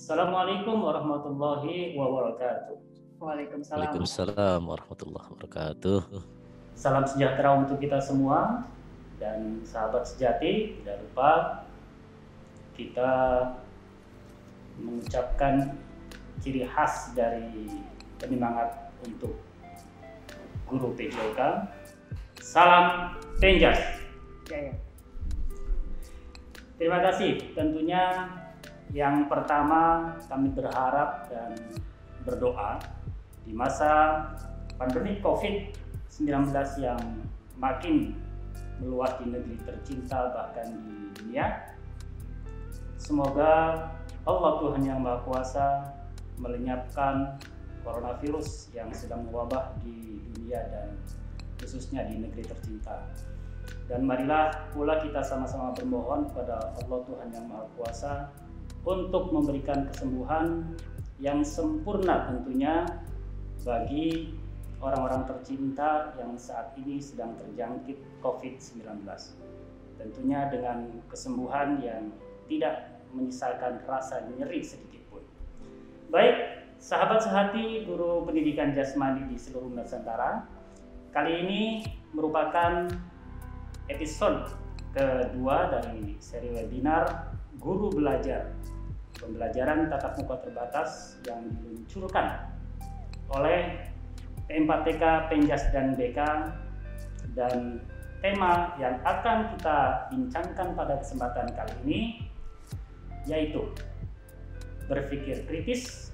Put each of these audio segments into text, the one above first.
Assalamualaikum warahmatullahi wabarakatuh. Waalaikumsalam. Waalaikumsalam warahmatullahi wabarakatuh. Salam sejahtera untuk kita semua dan sahabat sejati. Tidak lupa kita mengucapkan ciri khas dari penyemangat untuk guru PJOK. Salam Penjas. Ya. Terima kasih. Tentunya yang pertama kami berharap dan berdoa di masa pandemi COVID-19 yang makin meluas di negeri tercinta bahkan di dunia. Semoga Allah Tuhan Yang Maha Kuasa melenyapkan coronavirus yang sedang mewabah di dunia dan khususnya di negeri tercinta. Dan marilah pula kita sama-sama bermohon kepada Allah Tuhan Yang Maha Kuasa untuk memberikan kesembuhan yang sempurna tentunya bagi orang-orang tercinta yang saat ini sedang terjangkit COVID-19. Tentunya dengan kesembuhan yang tidak menyisakan rasa nyeri sedikit pun. Baik, sahabat sehati guru pendidikan jasmani di seluruh Nusantara, kali ini merupakan episode kedua dari seri webinar Guru Belajar, pembelajaran tatap muka terbatas yang diluncurkan oleh P4TK, Penjas dan BK, dan tema yang akan kita bincangkan pada kesempatan kali ini yaitu berpikir kritis,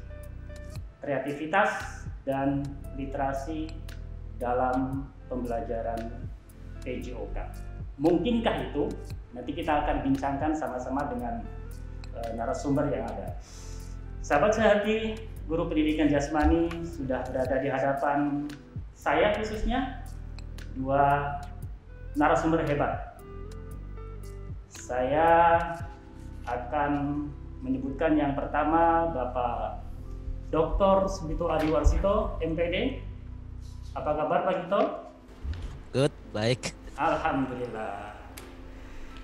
kreativitas, dan literasi dalam pembelajaran PJOK. Mungkinkah itu? Nanti kita akan bincangkan sama-sama dengan narasumber yang ada. Sahabat sehati, guru pendidikan jasmani sudah berada di hadapan saya, khususnya dua narasumber hebat. Saya akan menyebutkan yang pertama Bapak Dr. Sugito Adiwarsito, MPD. Apa kabar Pak Gito? Good, baik. Alhamdulillah.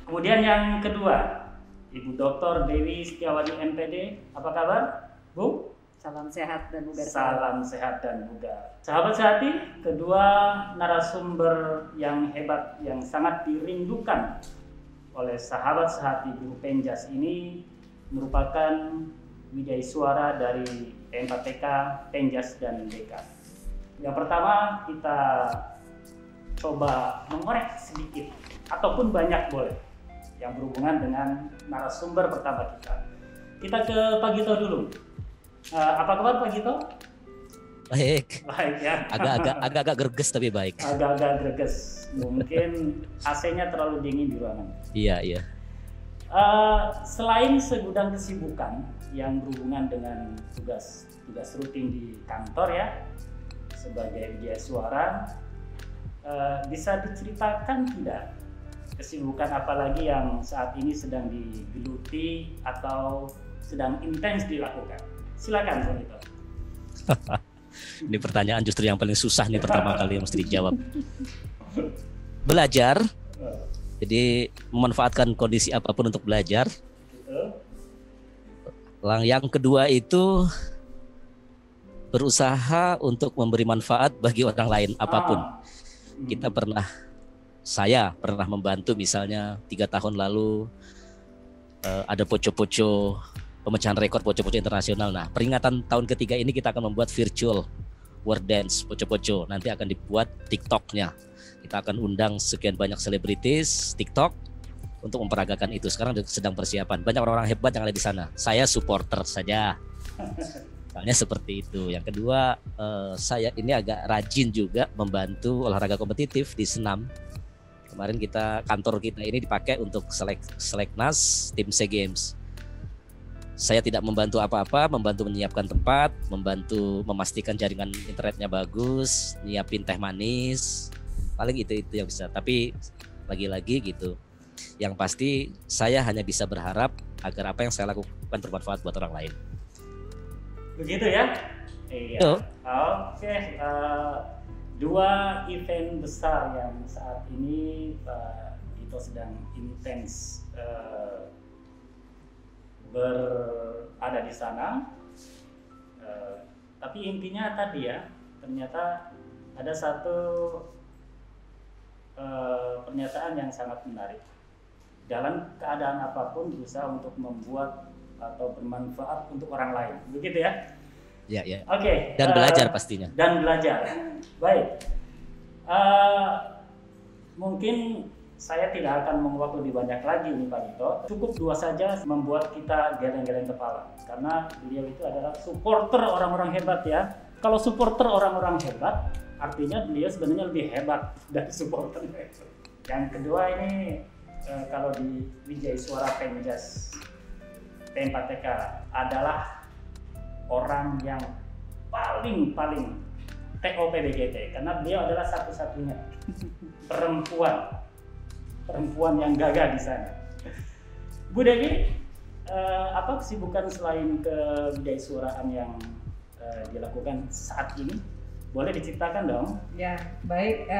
Kemudian yang kedua, Ibu Dr. Dewi Setiawati, MPD. Apa kabar, Bu? Salam sehat dan bugar. Salam sehat dan bugar. Sahabat sehati, kedua narasumber yang hebat yang sangat dirindukan oleh sahabat sehati guru Penjas ini merupakan widya suara dari P4TK, Penjas dan BK. Yang pertama kita coba mengorek sedikit ataupun banyak boleh yang berhubungan dengan narasumber pertama kita. Kita ke Pak Gito dulu. Apa kabar Pak Gito? Baik. Baik ya. Agak-agak greges tapi baik. Agak-agak greges. Mungkin AC-nya terlalu dingin di ruangan. Iya. Selain segudang kesibukan yang berhubungan dengan tugas rutin di kantor ya, sebagai widya suara, bisa diceritakan tidak kesibukan apalagi yang saat ini sedang digeluti atau sedang intens dilakukan? Silakan Pak Gito. Ini pertanyaan justru yang paling susah nih pertama kali yang mesti dijawab. Belajar. Jadi memanfaatkan kondisi apapun untuk belajar. Yang kedua itu berusaha untuk memberi manfaat bagi orang lain apapun. Saya pernah membantu misalnya 3 tahun lalu ada poco-poco pemecahan rekor poco-poco internasional. Nah, peringatan tahun ketiga ini kita akan membuat virtual word dance poco-poco. Nanti akan dibuat TikTok-nya. Kita akan undang sekian banyak selebritis TikTok untuk memperagakan itu. Sekarang sedang persiapan. Banyak orang-orang hebat yang ada di sana. Saya supporter saja. Soalnya seperti itu. Yang kedua, saya ini agak rajin juga membantu olahraga kompetitif di senam. Kemarin kantor kita ini dipakai untuk seleknas tim SEA Games. Saya tidak membantu apa-apa, membantu menyiapkan tempat, membantu memastikan jaringan internetnya bagus, nyiapin teh manis, paling itu yang bisa. Tapi lagi-lagi gitu, yang pasti saya hanya bisa berharap agar apa yang saya lakukan bermanfaat buat orang lain. Begitu ya? Iya. Oke. Dua event besar yang saat ini Pak Gito sedang intens ada di sana. Tapi intinya tadi ya, ternyata ada satu pernyataan yang sangat menarik. Dalam keadaan apapun berusaha untuk membuat atau bermanfaat untuk orang lain, begitu ya? Ya, ya. Oke. Dan belajar pastinya. Dan belajar. Baik. Mungkin saya tidak akan menguak lebih banyak lagi nih Pak Dito. Cukup dua saja membuat kita geleng-geleng kepala. Karena beliau itu adalah supporter orang-orang hebat ya. Kalau supporter orang-orang hebat, artinya beliau sebenarnya lebih hebat dari supporternya. Yang kedua ini kalau di Wijaya Suara Penjas P4TK adalah orang yang paling TOP BGT karena beliau adalah satu-satunya perempuan yang gagah di sana. Bu Dewi, apa kesibukan selain kebidaisuaraan yang dilakukan saat ini? Boleh diceritakan dong? Ya, baik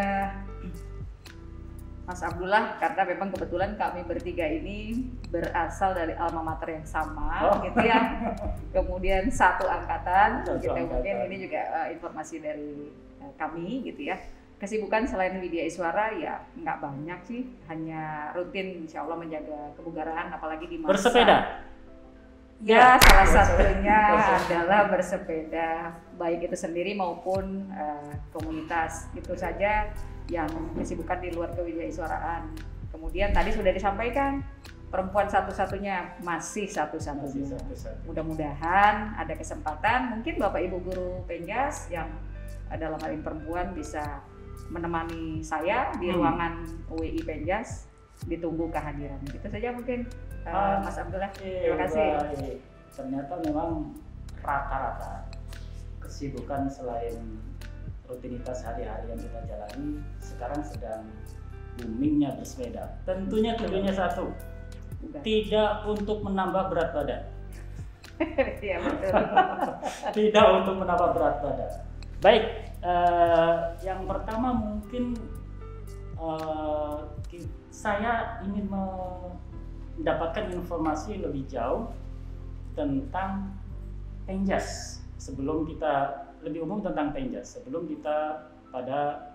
Mas Abdullah, karena memang kebetulan kami bertiga ini berasal dari alma mater yang sama, gitu ya. Kemudian satu angkatan, mungkin ini juga informasi dari kami, gitu ya. Kesibukan selain Widya Iswara ya nggak banyak sih, hanya rutin insya Allah menjaga kebugaran, apalagi di masa bersepeda. Ya, salah satunya adalah bersepeda, baik itu sendiri maupun komunitas. Itu saja yang kesibukan di luar kewidaiswaraan. Kemudian tadi sudah disampaikan, perempuan satu-satunya, masih satu-satunya. Mudah-mudahan ada kesempatan, mungkin Bapak Ibu Guru Penjas yang dalam hal ini perempuan bisa menemani saya di ruangan UWI Penjas, ditunggu kehadiran. Itu saja mungkin Mas Abdullah. Terima kasih. Ternyata memang rata-rata kesibukan selain rutinitas hari-hari yang kita jalani sekarang sedang boomingnya bersepeda. Tentunya tujuannya satu, tidak untuk menambah berat badan. Iya betul. Tidak untuk menambah berat badan. Baik, yang pertama mungkin saya ingin mendapatkan informasi lebih jauh tentang Penjas. Sebelum kita lebih umum tentang Penjas, sebelum kita pada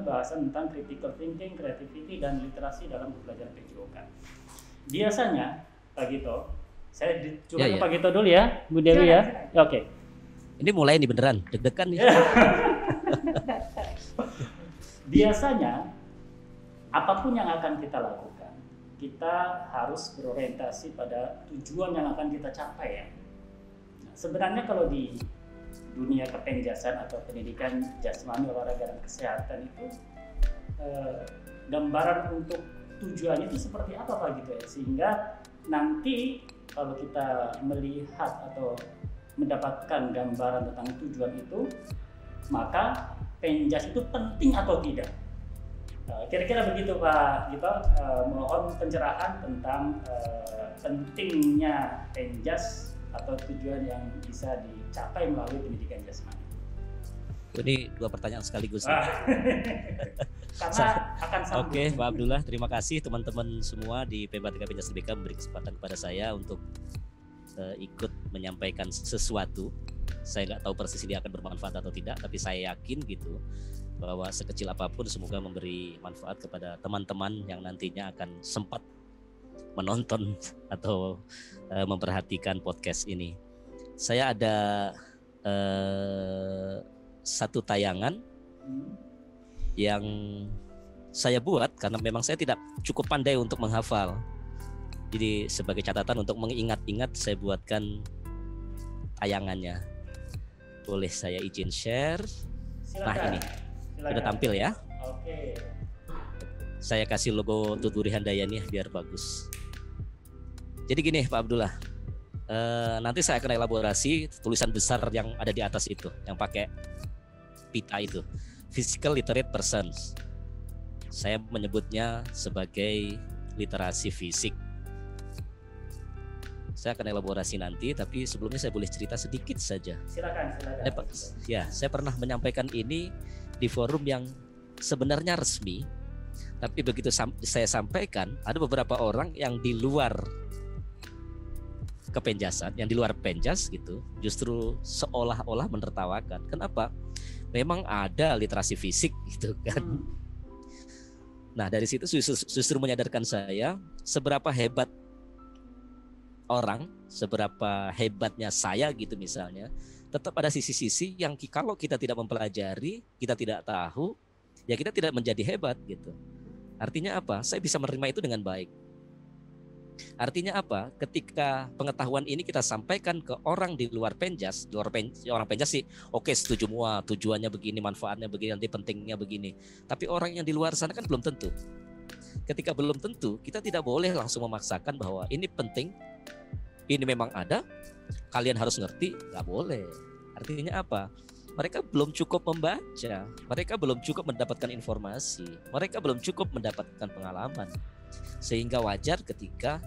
bahasan tentang critical thinking, creativity dan literasi dalam pembelajaran PJOK. Biasanya Pak Gito, saya coba ke Pak Gito dulu ya, Bu Dewi ya. Oke. Ini mulai nih beneran, deg-degan nih. Biasanya apapun yang akan kita lakukan, kita harus berorientasi pada tujuan yang akan kita capai ya. Sebenarnya kalau di dunia kepenjasan atau pendidikan jasmani, olahraga dan kesehatan itu gambaran untuk tujuannya itu seperti apa Pak gitu ya, sehingga nanti kalau kita melihat atau mendapatkan gambaran tentang tujuan itu, maka Penjas itu penting atau tidak. Kira-kira begitu Pak Gito, mohon pencerahan tentang pentingnya Penjas atau tujuan yang bisa dicapai melalui pendidikan jasmani. Ini dua pertanyaan sekaligus. Karena akan sambung. Oke, Pak Abdullah, terima kasih teman-teman semua di P4TK Penjas LBK memberi kesempatan kepada saya untuk ikut menyampaikan sesuatu. Saya nggak tahu persis ini akan bermanfaat atau tidak, tapi saya yakin gitu bahwa sekecil apapun semoga memberi manfaat kepada teman-teman yang nantinya akan sempat menonton atau memperhatikan podcast ini. Saya ada satu tayangan yang saya buat karena memang saya tidak cukup pandai untuk menghafal. Jadi sebagai catatan untuk mengingat-ingat saya buatkan tayangannya. Boleh saya izin share? Silakan. Nah ini sudah tampil ya. Oke. Saya kasih logo Tuturi Handayani biar bagus. Jadi gini Pak Abdullah, nanti saya akan elaborasi tulisan besar yang ada di atas itu, yang pakai pita itu, physical literate persons. Saya menyebutnya sebagai literasi fisik. Saya akan elaborasi nanti, tapi sebelumnya saya boleh cerita sedikit saja. Silakan. Saya pernah menyampaikan ini di forum yang sebenarnya resmi, tapi begitu saya sampaikan, ada beberapa orang yang di luar kepenjasan, yang di luar penjas gitu, justru seolah-olah menertawakan. Kenapa? Memang ada literasi fisik gitu kan. Nah dari situ justru menyadarkan saya seberapa hebat orang, seberapa hebatnya saya gitu misalnya. Tetap ada sisi-sisi yang kalau kita tidak mempelajari, kita tidak tahu, ya kita tidak menjadi hebat gitu. Artinya apa? Saya bisa menerima itu dengan baik. Artinya apa? Ketika pengetahuan ini kita sampaikan ke orang di luar penjas, orang penjas sih oke, setuju semua, tujuannya begini, manfaatnya begini, nanti pentingnya begini. Tapi orang yang di luar sana kan belum tentu. Ketika belum tentu, kita tidak boleh langsung memaksakan bahwa ini penting, ini memang ada, kalian harus ngerti, nggak boleh. Artinya apa? Mereka belum cukup membaca, mereka belum cukup mendapatkan informasi, mereka belum cukup mendapatkan pengalaman. Sehingga wajar ketika,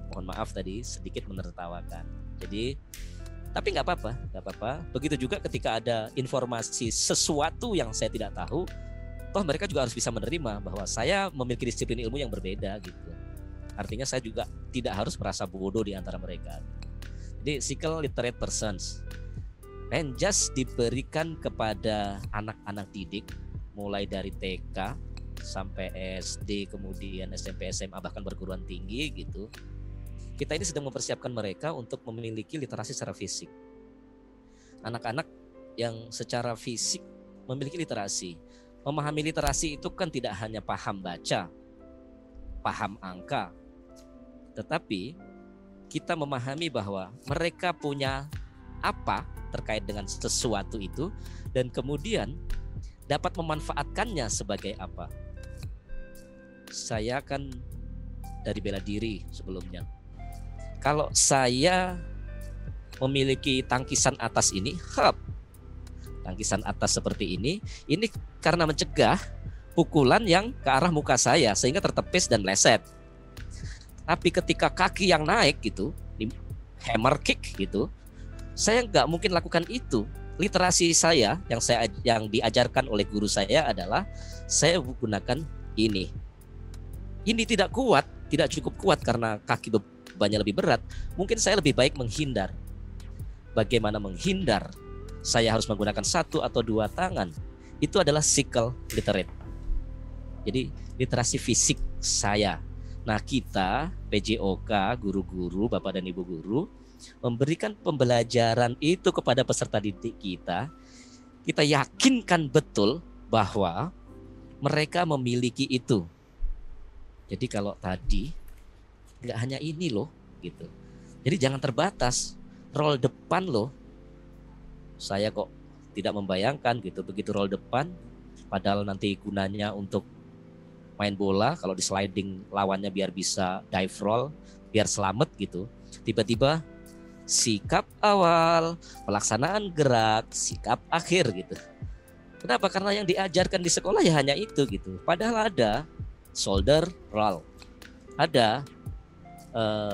mohon maaf tadi sedikit menertawakan. Jadi, tapi nggak apa-apa. Begitu juga ketika ada informasi sesuatu yang saya tidak tahu, toh mereka juga harus bisa menerima bahwa saya memiliki disiplin ilmu yang berbeda gitu. Artinya saya juga tidak harus merasa bodoh di antara mereka. Jadi cycle literate persons, penjas diberikan kepada anak-anak didik mulai dari TK sampai SD, kemudian SMP, SMA, bahkan perguruan tinggi gitu. Kita ini sedang mempersiapkan mereka untuk memiliki literasi secara fisik. Anak-anak yang secara fisik memiliki literasi. Memahami literasi itu kan tidak hanya paham baca, paham angka, tetapi kita memahami bahwa mereka punya apa terkait dengan sesuatu itu, dan kemudian dapat memanfaatkannya sebagai apa. Saya kan dari bela diri sebelumnya. Kalau saya memiliki tangkisan atas ini, tangkisan atas seperti ini karena mencegah pukulan yang ke arah muka saya sehingga tertepis dan meleset. Tapi ketika kaki yang naik gitu, hammer kick gitu, saya nggak mungkin lakukan itu. Literasi saya yang diajarkan oleh guru saya adalah saya gunakan ini. Ini tidak kuat, tidak cukup kuat karena kaki bebannya lebih berat. Mungkin saya lebih baik menghindar. Bagaimana menghindar? Saya harus menggunakan 1 atau 2 tangan. Itu adalah cycle literate. Jadi literasi fisik saya. Nah kita PJOK, guru-guru, Bapak dan Ibu guru, memberikan pembelajaran itu kepada peserta didik kita. Kita yakinkan betul bahwa mereka memiliki itu. Jadi kalau tadi nggak hanya ini loh gitu. Jadi jangan terbatas roll depan loh. Saya kok tidak membayangkan gitu, begitu roll depan padahal nanti gunanya untuk main bola, kalau di sliding lawannya biar bisa dive roll, biar selamat gitu. Tiba-tiba sikap awal, pelaksanaan gerak, sikap akhir gitu. Kenapa? Karena yang diajarkan di sekolah ya hanya itu gitu. Padahal ada shoulder roll, ada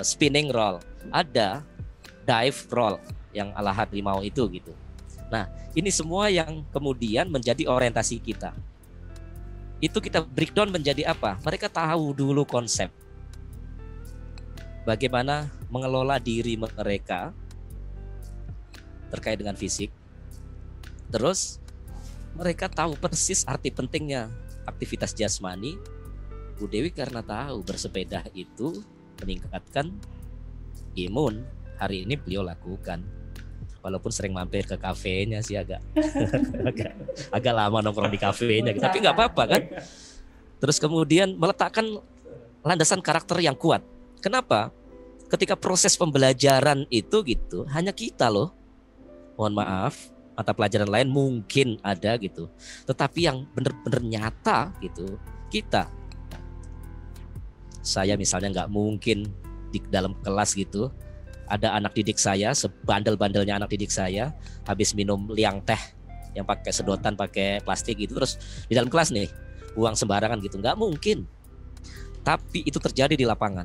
spinning roll, ada dive roll yang ala harimau itu gitu. Nah ini semua yang kemudian menjadi orientasi kita. Itu kita breakdown menjadi apa? Mereka tahu dulu konsep bagaimana mengelola diri mereka terkait dengan fisik. Terus mereka tahu persis arti pentingnya aktivitas jasmani. Bu Dewi karena tahu bersepeda itu meningkatkan imun, hari ini beliau lakukan. Walaupun sering mampir ke kafenya sih agak lama nongkrong di kafenya, tapi nggak apa-apa kan. Terus kemudian meletakkan landasan karakter yang kuat. Kenapa? Ketika proses pembelajaran itu gitu, hanya kita loh. Mohon maaf, mata pelajaran lain mungkin ada gitu, tetapi yang benar-benar nyata gitu kita. Saya misalnya nggak mungkin di dalam kelas gitu ada anak didik saya, sebandel-bandelnya anak didik saya, habis minum liang teh yang pakai sedotan, pakai plastik gitu, terus di dalam kelas nih buang sembarangan gitu, nggak mungkin. Tapi itu terjadi di lapangan.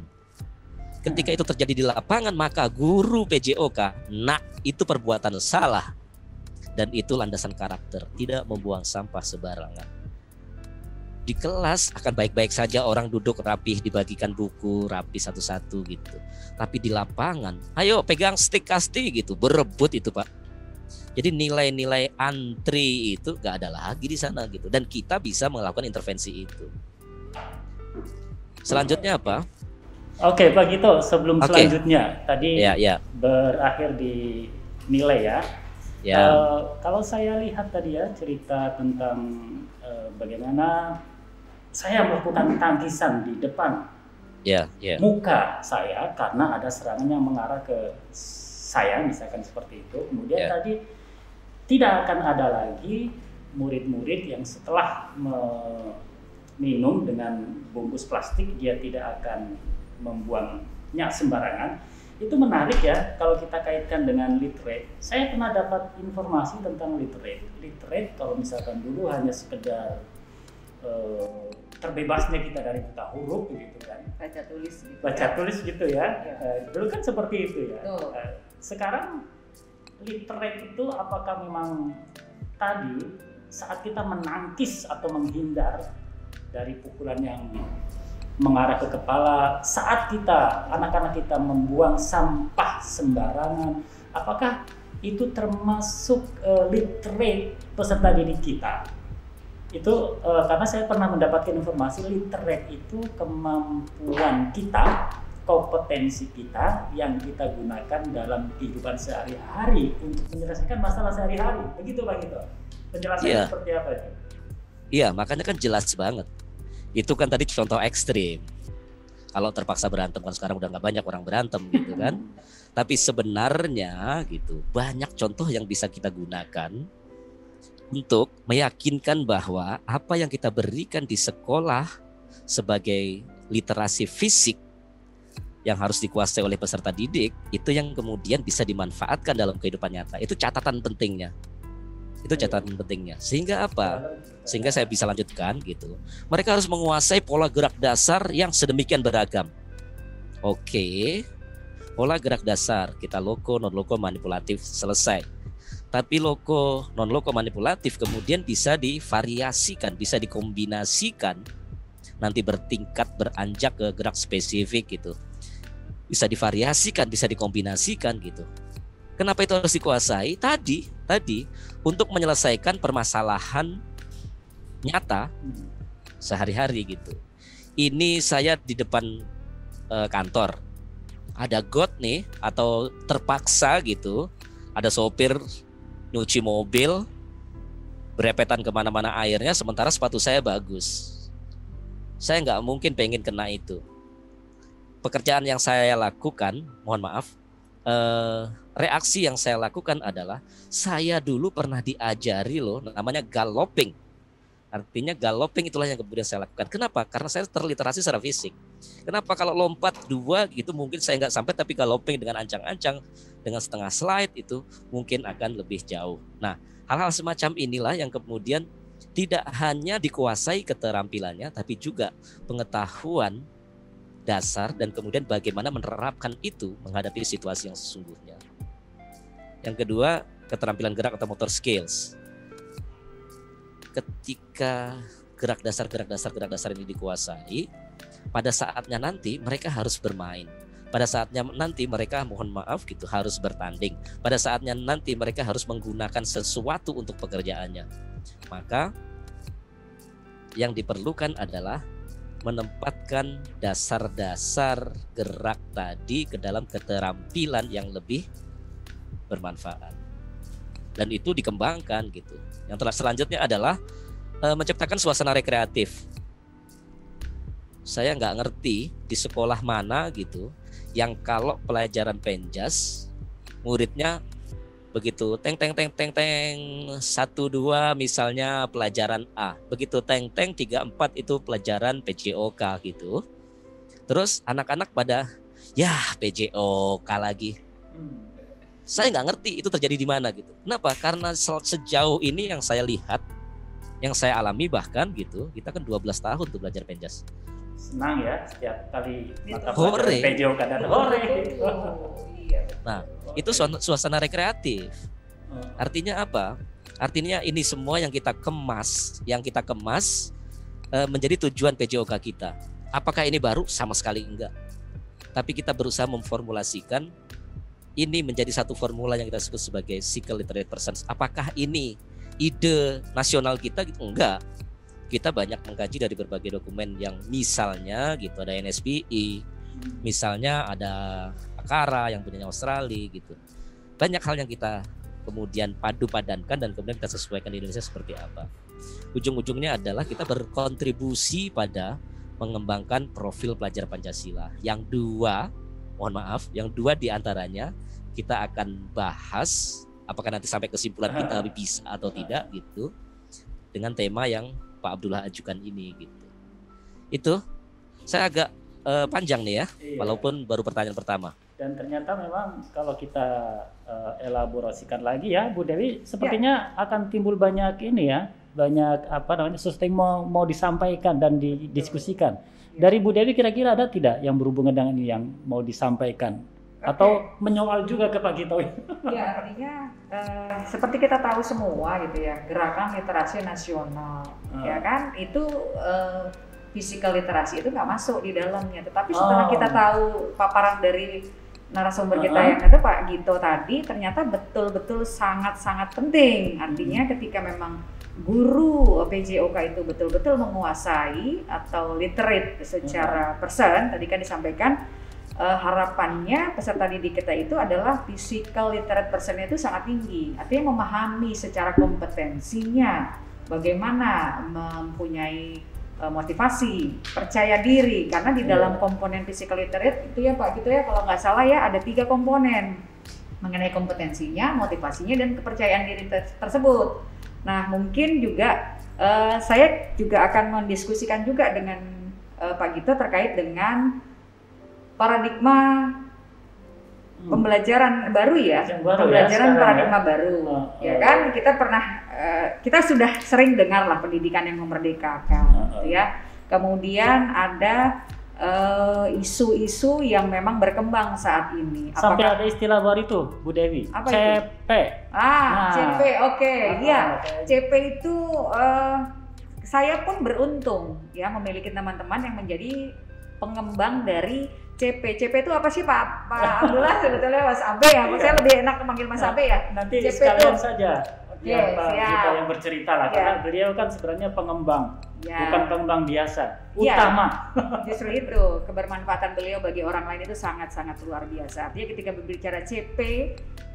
Ketika itu terjadi di lapangan, maka guru PJOK, nah itu perbuatan salah, dan itu landasan karakter, tidak membuang sampah sembarangan. Di kelas akan baik-baik saja, orang duduk rapih, dibagikan buku rapi satu-satu gitu. Tapi di lapangan, ayo pegang stick kasti gitu, berebut itu Pak. Jadi nilai-nilai antri itu gak ada lagi di sana gitu. Dan kita bisa melakukan intervensi itu. Selanjutnya apa? Oke, Pak Gito, sebelum Oke. selanjutnya tadi Ya. berakhir di nilai ya. Ya. Kalau saya lihat tadi ya cerita tentang bagaimana saya melakukan tangkisan di depan Ya. muka saya karena ada serangan yang mengarah ke saya, misalkan seperti itu. Kemudian Ya. tadi tidak akan ada lagi murid-murid yang setelah minum dengan bungkus plastik dia tidak akan membuangnya sembarangan. Itu menarik ya kalau kita kaitkan dengan literate. Saya pernah dapat informasi tentang literate. Literate kalau misalkan dulu hanya sekedar terbebasnya kita dari buta huruf begitu kan. Baca tulis gitu. Baca tulis gitu ya. Ya. Dulu kan seperti itu ya. Betul. Sekarang literate itu apakah memang tadi saat kita menangkis atau menghindar dari pukulan yang mengarah ke kepala, saat kita anak-anak kita membuang sampah sembarangan, apakah itu termasuk literate peserta didik kita? Itu karena saya pernah mendapatkan informasi literate itu kemampuan kita, kompetensi kita yang kita gunakan dalam kehidupan sehari-hari untuk menyelesaikan masalah sehari-hari. Begitu Pak Gito. Penjelasannya Iya. seperti apa itu? Iya, makanya kan jelas banget. Itu kan tadi contoh ekstrim. Kalau terpaksa berantem, kan sekarang udah nggak banyak orang berantem gitu kan. Tapi sebenarnya gitu banyak contoh yang bisa kita gunakan untuk meyakinkan bahwa apa yang kita berikan di sekolah sebagai literasi fisik yang harus dikuasai oleh peserta didik, itu yang kemudian bisa dimanfaatkan dalam kehidupan nyata. Itu catatan pentingnya. Sehingga apa? Sehingga saya bisa lanjutkan gitu. Mereka harus menguasai pola gerak dasar yang sedemikian beragam. Oke, pola gerak dasar kita loko, non loko, manipulatif selesai. Tapi loko, non loko, manipulatif kemudian bisa divariasikan, bisa dikombinasikan, nanti bertingkat beranjak ke gerak spesifik gitu. Bisa divariasikan, bisa dikombinasikan gitu. Kenapa itu harus dikuasai? Tadi untuk menyelesaikan permasalahan nyata sehari-hari gitu. Ini saya di depan kantor, ada got nih atau terpaksa gitu, ada sopir nyuci mobil, berepetan kemana-mana airnya, sementara sepatu saya bagus. Saya nggak mungkin pengen kena itu. Pekerjaan yang saya lakukan, mohon maaf, reaksi yang saya lakukan adalah saya dulu pernah diajari loh namanya galloping. Artinya galloping itulah yang kemudian saya lakukan. Kenapa? Karena saya terliterasi secara fisik. Kenapa kalau lompat 2 gitu mungkin saya nggak sampai, tapi galloping dengan ancang-ancang dengan setengah slide itu mungkin akan lebih jauh. Nah, hal-hal semacam inilah yang kemudian tidak hanya dikuasai keterampilannya, tapi juga pengetahuan dasar dan kemudian bagaimana menerapkan itu menghadapi situasi yang sesungguhnya. Yang kedua, keterampilan gerak atau motor skills. Ketika gerak dasar ini dikuasai, pada saatnya nanti mereka harus bermain. Pada saatnya nanti mereka, mohon maaf gitu, harus bertanding. Pada saatnya nanti mereka harus menggunakan sesuatu untuk pekerjaannya. Maka yang diperlukan adalah menempatkan dasar-dasar gerak tadi ke dalam keterampilan yang lebih bermanfaat. Dan itu dikembangkan gitu. Yang selanjutnya adalah menciptakan suasana rekreatif. Saya nggak ngerti di sekolah mana gitu yang kalau pelajaran penjas muridnya begitu teng 1 2 misalnya pelajaran A, begitu teng 3 4 itu pelajaran PJOK gitu. Terus anak-anak pada ya PJOK lagi. Saya nggak ngerti itu terjadi di mana gitu. Kenapa? Karena sejauh ini yang saya lihat, yang saya alami bahkan gitu, kita kan 12 tahun tuh belajar penjas. Senang ya setiap kali mata Hore. pelajaran PJOK dan hore. Nah, Itu suasana rekreatif. Artinya apa? Artinya ini semua yang kita kemas menjadi tujuan PJOK kita. Apakah ini baru? Sama sekali enggak. Tapi kita berusaha memformulasikan ini menjadi satu formula yang kita sebut sebagai Cycle Literate Persons. Apakah ini ide nasional kita? Enggak. Kita banyak mengkaji dari berbagai dokumen yang misalnya gitu ada NSPI, misalnya ada Akara yang punya Australia gitu. Banyak hal yang kita kemudian padu-padankan dan kemudian kita sesuaikan di Indonesia seperti apa. Ujung-ujungnya adalah kita berkontribusi pada mengembangkan profil pelajar Pancasila. Yang dua diantaranya kita akan bahas, apakah nanti sampai kesimpulan kita bisa atau tidak gitu, dengan tema yang Pak Abdullah ajukan ini gitu. Itu saya agak panjang nih ya, walaupun baru pertanyaan pertama. Dan ternyata memang kalau kita elaborasikan lagi ya, Bu Dewi, sepertinya akan timbul banyak ini ya, banyak sesuatu yang mau disampaikan dan didiskusikan. Dari Bu Dewi kira-kira ada tidak yang berhubungan dengan ini yang mau disampaikan? Atau menyoal juga ke Pak Gito? Ya, artinya seperti kita tahu semua gitu ya, gerakan literasi nasional, ya kan, itu physical literasi itu nggak masuk di dalamnya. Tetapi setelah kita tahu paparan dari narasumber kita yang itu Pak Gito tadi, ternyata betul-betul sangat-sangat penting. Artinya ketika memang guru PJOK itu betul-betul menguasai atau literate secara person, tadi kan disampaikan, harapannya peserta didik kita itu adalah physical literate person itu sangat tinggi, artinya memahami secara kompetensinya, bagaimana mempunyai motivasi, percaya diri, karena di dalam komponen physical literate itu ya Pak gitu ya, kalau nggak salah ya ada 3 komponen mengenai kompetensinya, motivasinya, dan kepercayaan diri tersebut. Nah mungkin juga saya juga akan mendiskusikan juga dengan Pak Gito terkait dengan paradigma pembelajaran baru ya, pembelajaran paradigma baru, ya kan, kita sudah sering dengar lah pendidikan yang memerdekakan, gitu ya. Kemudian ada isu-isu yang memang berkembang saat ini. Sampai ada istilah baru itu, Bu Dewi, apa CP. CP, oke, iya. CP itu saya pun beruntung ya memiliki teman-teman yang menjadi pengembang dari CP. CP itu apa sih Pak Abdullah sebetulnya, Mas Abe ya? Saya lebih enak memanggil Mas Abe ya. Nanti CP sekalian itu saja biar Pak Gito yang bercerita lah, karena beliau kan sebenarnya pengembang, bukan pengembang biasa, utama. Justru itu, kebermanfaatan beliau bagi orang lain itu sangat-sangat luar biasa. Artinya ketika berbicara CP,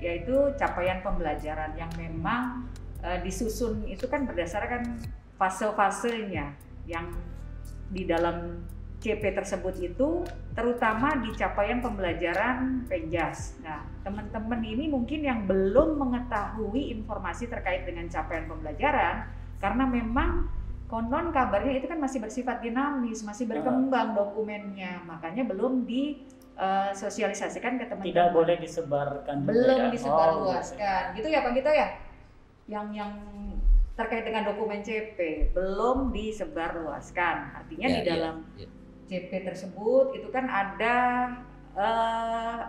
yaitu capaian pembelajaran yang memang disusun itu kan berdasarkan fase-fasenya yang di dalam CP tersebut itu, terutama di capaian pembelajaran Penjas. Nah, teman-teman ini mungkin yang belum mengetahui informasi terkait dengan capaian pembelajaran, karena memang konon kabarnya itu kan masih bersifat dinamis, masih berkembang dokumennya, makanya belum disosialisasikan ke teman-teman. Tidak boleh disebarkan. Belum disebarluaskan, gitu ya Pak Gito ya? Yang terkait dengan dokumen CP belum disebarluaskan. Artinya di dalam CP tersebut itu kan ada 4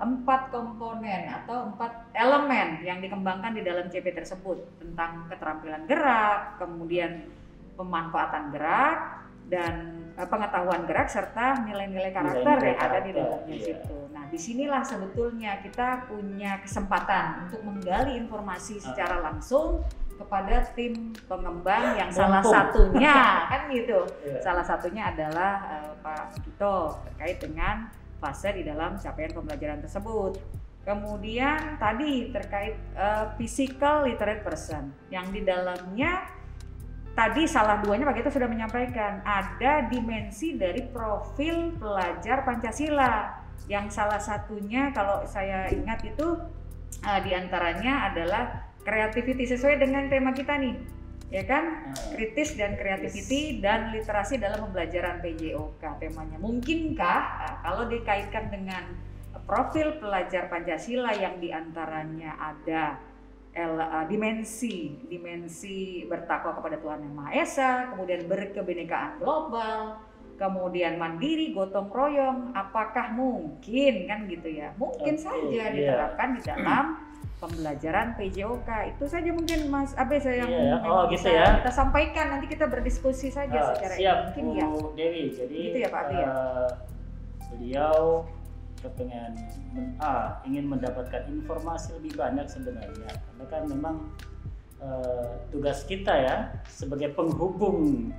komponen atau 4 elemen yang dikembangkan di dalam CP tersebut, tentang keterampilan gerak, kemudian pemanfaatan gerak, dan pengetahuan gerak, serta nilai-nilai karakter yang ada di dalamnya situ. Nah, disinilah sebetulnya kita punya kesempatan untuk menggali informasi secara langsung kepada tim pengembang yang salah satunya kan gitu. Salah satunya adalah Pak Gito terkait dengan fase di dalam capaian pembelajaran tersebut. Kemudian tadi terkait physical literate person yang di dalamnya tadi salah duanya Pak Gito sudah menyampaikan, ada dimensi dari profil pelajar Pancasila yang salah satunya kalau saya ingat itu diantaranya adalah creativity, sesuai dengan tema kita nih, ya kan, kritis dan creativity dan literasi dalam pembelajaran PJOK temanya. Mungkinkah kalau dikaitkan dengan profil pelajar Pancasila yang diantaranya ada dimensi bertakwa kepada Tuhan Yang Maha Esa, kemudian berkebinekaan global, kemudian mandiri, gotong royong, apakah mungkin kan gitu ya? Mungkin saja diterapkan di dalam pembelajaran PJOK. Itu saja mungkin Mas Abe saya yang Iya, memang gitu bisa ya. kita sampaikan, nanti kita berdiskusi saja secara Siap, mungkin Bu ya. Dewi. Jadi Gitu ya, Pak Abe, ya? beliau ingin mendapatkan informasi lebih banyak sebenarnya, karena kan memang tugas kita ya sebagai penghubung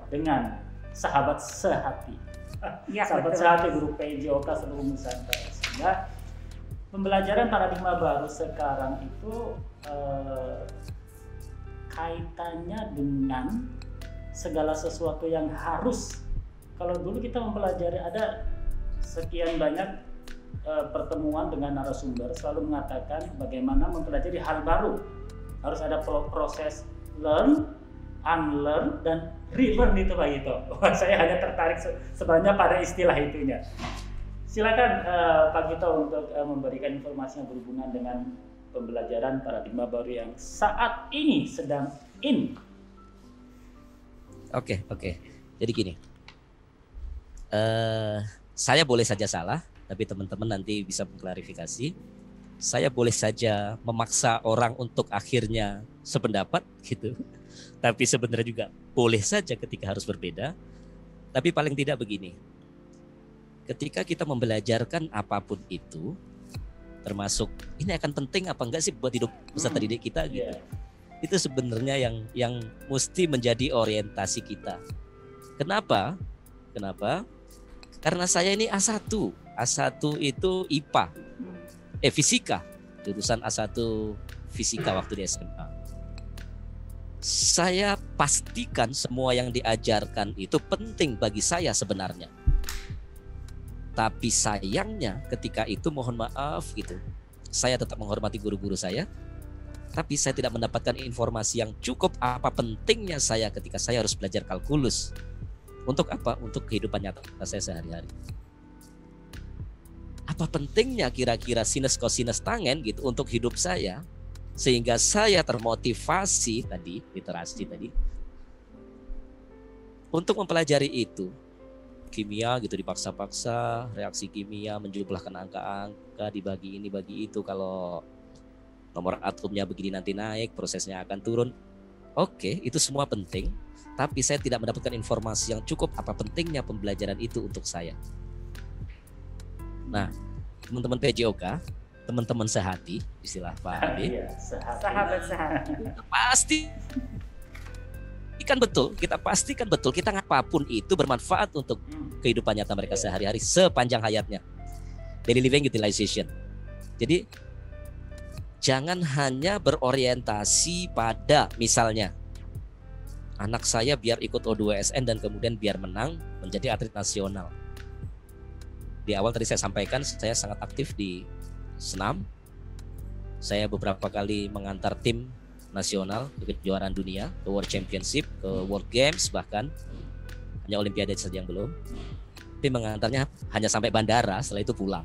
dengan sahabat sehati, Ya, sahabat betul. sehati Guru PJOK seluruh Nusantara, sehingga pembelajaran paradigma baru sekarang itu kaitannya dengan segala sesuatu yang harus. Kalau dulu kita mempelajari ada sekian banyak pertemuan dengan narasumber selalu mengatakan bagaimana mempelajari hal baru. Harus ada proses learn, unlearn, dan relearn itu Pak Gito. Saya hanya tertarik sebenarnya pada istilah itunya. Silakan Pak Gito untuk memberikan informasi yang berhubungan dengan pembelajaran paradigma baru yang saat ini sedang in. Oke. Jadi gini, saya boleh saja salah, tapi teman-teman nanti bisa mengklarifikasi. Saya boleh saja memaksa orang untuk akhirnya sependapat gitu. Tapi sebenarnya juga boleh saja ketika harus berbeda. Tapi paling tidak begini. Ketika kita membelajarkan apapun itu, termasuk ini akan penting apa enggak sih buat hidup peserta didik kita gitu. Itu sebenarnya yang mesti menjadi orientasi kita. Kenapa? Karena saya ini A1 itu IPA. Fisika, jurusan A1 fisika waktu di SMA. Saya pastikan semua yang diajarkan itu penting bagi saya sebenarnya. Tapi sayangnya ketika itu mohon maaf gitu, saya tetap menghormati guru-guru saya, tapi saya tidak mendapatkan informasi yang cukup apa pentingnya saya ketika saya harus belajar kalkulus. Untuk apa? Untuk kehidupan nyata saya sehari-hari. Apa pentingnya kira-kira sinus kosinus tangen gitu untuk hidup saya, sehingga saya termotivasi tadi, literasi tadi, untuk mempelajari itu. Kimia gitu dipaksa-paksa, reaksi kimia menjumlahkan angka-angka, dibagi ini bagi itu, kalau nomor atomnya begini nanti naik, prosesnya akan turun. Oke, itu semua penting, tapi saya tidak mendapatkan informasi yang cukup apa pentingnya pembelajaran itu untuk saya. Nah, teman-teman PJOK, teman-teman sehati, istilah Pak Ade, Sahabat sehati. kita pastikan betul kita apapun itu bermanfaat untuk kehidupan nyata mereka sehari-hari sepanjang hayatnya. Daily living utilization. Jadi jangan hanya berorientasi pada misalnya anak saya biar ikut O2SN dan kemudian biar menang menjadi atlet nasional. Di awal tadi saya sampaikan saya sangat aktif di senam. Saya beberapa kali mengantar tim nasional ke kejuaraan dunia, ke World Championship, ke World Games, bahkan hanya Olimpiade saja yang belum. Tapi mengantarnya hanya sampai bandara, setelah itu pulang.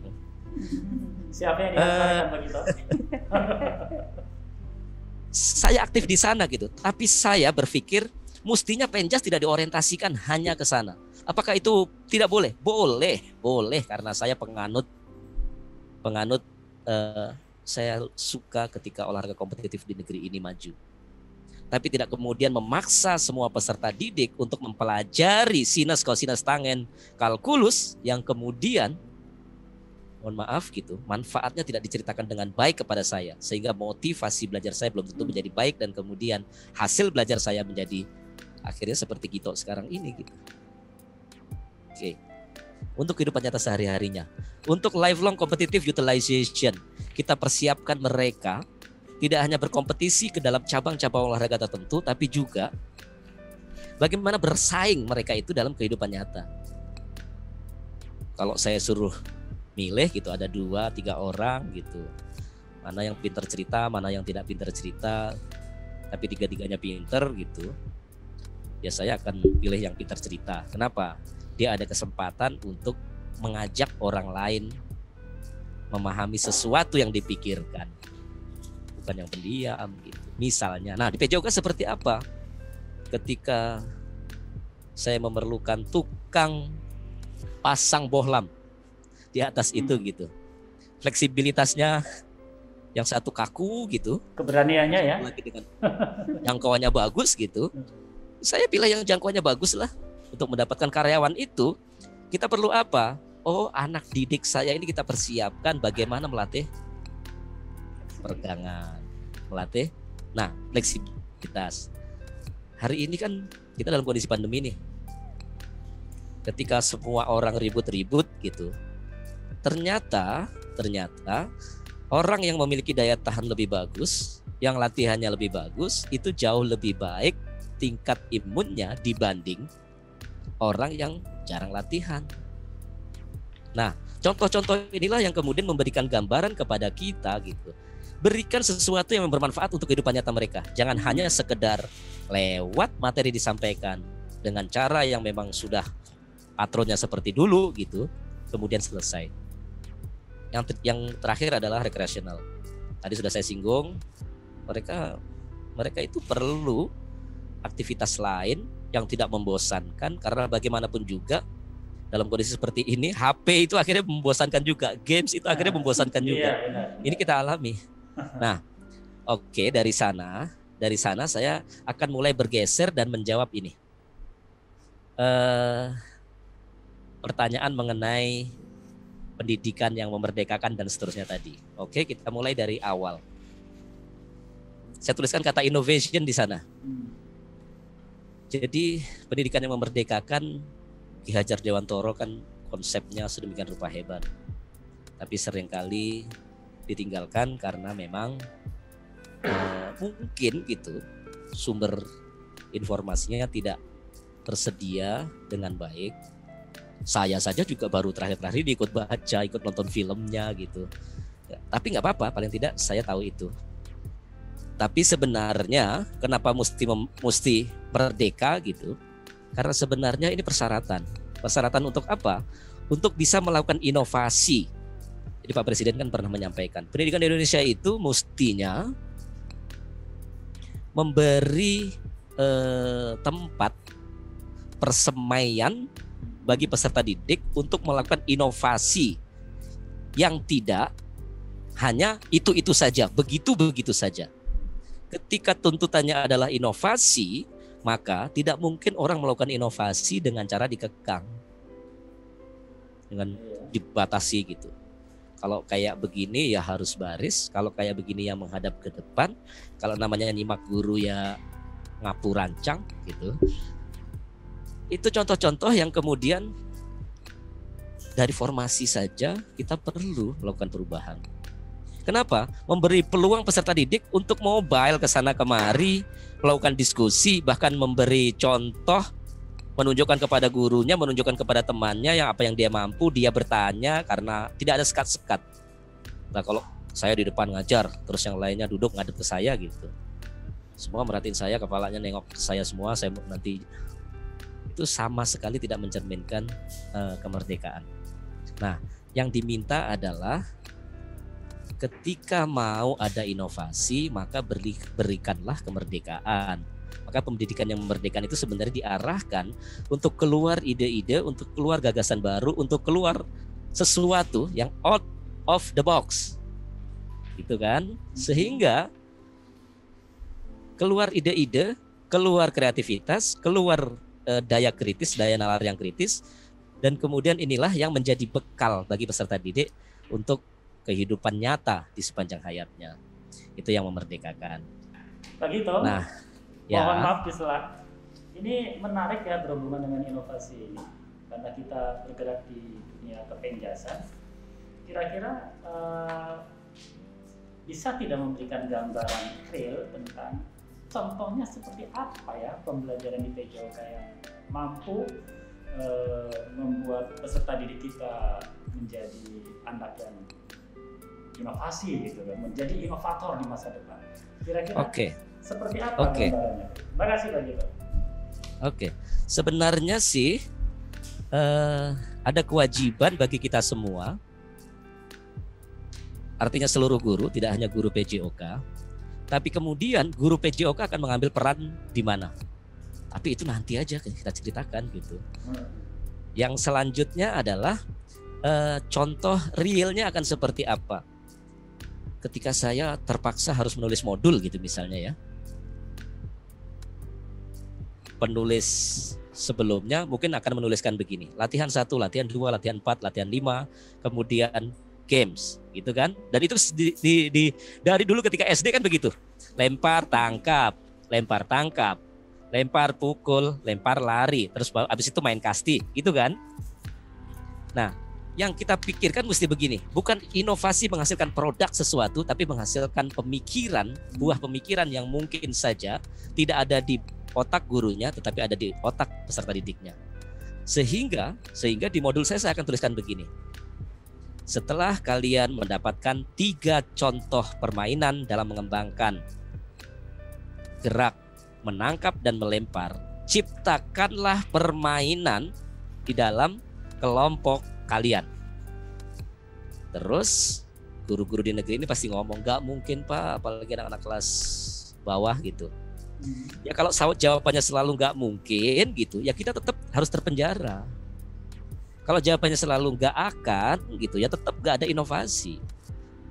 Siapa yang diantarkan begitu? Saya aktif di sana gitu, tapi saya berpikir mestinya Penjas tidak diorientasikan hanya ke sana. Apakah itu tidak boleh? Boleh karena saya penganut saya suka ketika olahraga kompetitif di negeri ini maju. Tapi tidak kemudian memaksa semua peserta didik untuk mempelajari sinus kosinus tangen kalkulus yang kemudian mohon maaf gitu, manfaatnya tidak diceritakan dengan baik kepada saya, sehingga motivasi belajar saya belum tentu menjadi baik dan kemudian hasil belajar saya menjadi akhirnya seperti Gito sekarang ini gitu. Oke. Untuk kehidupan nyata sehari-harinya, untuk lifelong competitive utilization, kita persiapkan mereka tidak hanya berkompetisi ke dalam cabang-cabang olahraga tertentu, tapi juga bagaimana bersaing mereka itu dalam kehidupan nyata. Kalau saya suruh milih gitu, ada 2-3 orang gitu, mana yang pintar cerita, mana yang tidak pintar cerita, tapi tiga-tiganya pintar gitu, ya saya akan pilih yang pintar cerita. Kenapa? Dia ada kesempatan untuk mengajak orang lain memahami sesuatu yang dipikirkan, bukan yang pendiam gitu. Misalnya, nah di PJOK seperti apa? Ketika saya memerlukan tukang pasang bohlam di atas itu gitu, fleksibilitasnya yang satu kaku gitu, Keberaniannya ya. lagi dengan jangkauannya bagus gitu. Saya pilih yang jangkauannya bagus lah. Untuk mendapatkan karyawan itu, kita perlu apa? Oh, anak didik saya ini kita persiapkan bagaimana melatih peregangan, melatih, nah, fleksibilitas. Hari ini kan kita dalam kondisi pandemi nih. Ketika semua orang ribut-ribut gitu, ternyata orang yang memiliki daya tahan lebih bagus, yang latihannya lebih bagus, itu jauh lebih baik tingkat imunnya dibanding orang yang jarang latihan. Nah, contoh-contoh inilah yang kemudian memberikan gambaran kepada kita gitu. Berikan sesuatu yang bermanfaat untuk kehidupan nyata mereka. Jangan hanya sekedar lewat materi disampaikan dengan cara yang memang sudah patronnya seperti dulu gitu, kemudian selesai. Yang terakhir adalah rekreasional. Tadi sudah saya singgung, mereka itu perlu aktivitas lain yang tidak membosankan, karena bagaimanapun juga dalam kondisi seperti ini HP itu akhirnya membosankan juga, games itu akhirnya membosankan juga. Ini kita alami. Nah, oke, dari sana saya akan mulai bergeser dan menjawab ini. Pertanyaan mengenai pendidikan yang memerdekakan dan seterusnya tadi. Oke, kita mulai dari awal. Saya tuliskan kata innovation di sana. Jadi pendidikan yang memerdekakan, Ki Hajar Dewantoro kan konsepnya sedemikian rupa hebat. Tapi seringkali ditinggalkan karena memang mungkin gitu sumber informasinya tidak tersedia dengan baik. Saya saja juga baru terakhir-terakhir ini ikut baca, ikut nonton filmnya gitu. Ya, tapi nggak apa-apa, paling tidak saya tahu itu. Tapi sebenarnya kenapa mesti merdeka gitu? Karena sebenarnya ini persyaratan. Persyaratan untuk apa? Untuk bisa melakukan inovasi. Jadi Pak Presiden kan pernah menyampaikan, pendidikan di Indonesia itu mestinya memberi tempat persemaian bagi peserta didik untuk melakukan inovasi yang tidak hanya itu saja, begitu saja. Ketika tuntutannya adalah inovasi, maka tidak mungkin orang melakukan inovasi dengan cara dikekang, dengan dibatasi gitu. Kalau kayak begini ya harus baris, kalau kayak begini ya menghadap ke depan, kalau namanya nyimak guru ya ngapu rancang gitu. Itu contoh-contoh yang kemudian dari formasi saja kita perlu melakukan perubahan. Kenapa? Memberi peluang peserta didik untuk mobile ke sana kemari, melakukan diskusi, bahkan memberi contoh, menunjukkan kepada gurunya, menunjukkan kepada temannya yang apa yang dia mampu, dia bertanya karena tidak ada sekat-sekat. Nah, kalau saya di depan ngajar, terus yang lainnya duduk ngadep ke saya gitu. Semua merhatiin saya, kepalanya nengok ke saya semua, saya nanti itu sama sekali tidak mencerminkan kemerdekaan. Nah, yang diminta adalah ketika mau ada inovasi, maka berikanlah kemerdekaan. Maka pendidikan yang memerdekakan itu sebenarnya diarahkan untuk keluar ide-ide, untuk keluar gagasan baru, untuk keluar sesuatu yang out of the box, gitu kan? Sehingga keluar ide-ide, keluar kreativitas, keluar daya kritis, daya nalar yang kritis, dan kemudian inilah yang menjadi bekal bagi peserta didik untuk kehidupan nyata di sepanjang hayatnya. Itu yang memerdekakan. Pak Gito, nah, ya. Mohon maaf disela. Ini menarik ya berhubungan dengan inovasi ini, karena kita bergerak di dunia kepenjasan. Kira-kira bisa tidak memberikan gambaran real tentang contohnya seperti apa ya pembelajaran di PJOK yang mampu membuat peserta didik kita menjadi anak yang inovasi gitu kan, menjadi inovator di masa depan. Kira-kira seperti apa gambarannya? Terima kasih Pak Gito. Sebenarnya sih ada kewajiban bagi kita semua, artinya seluruh guru, tidak hanya guru PJOK, tapi kemudian guru PJOK akan mengambil peran di mana. Tapi itu nanti aja kita ceritakan gitu. Yang selanjutnya adalah contoh realnya akan seperti apa. ketika saya terpaksa harus menulis modul gitu misalnya ya. Penulis sebelumnya mungkin akan menuliskan begini, latihan 1, latihan 2, latihan 4, latihan 5, kemudian games gitu kan. Dan itu dari dulu ketika SD kan begitu. Lempar, tangkap, lempar, tangkap, lempar, pukul, lempar, lari, terus habis itu main kasti gitu kan. Nah, yang kita pikirkan mesti begini, bukan inovasi menghasilkan produk sesuatu, tapi menghasilkan pemikiran, buah pemikiran yang mungkin saja tidak ada di otak gurunya, tetapi ada di otak peserta didiknya. Sehingga di modul saya akan tuliskan begini. Setelah kalian mendapatkan 3 contoh permainan dalam mengembangkan gerak, menangkap dan melempar, ciptakanlah permainan di dalam kelompok kalian. Terus guru-guru di negeri ini pasti ngomong, gak mungkin Pak, apalagi anak-anak kelas bawah gitu. Ya kalau jawabannya selalu nggak mungkin gitu, ya kita tetap harus terpenjara. Kalau jawabannya selalu nggak akan gitu, ya tetap nggak ada inovasi.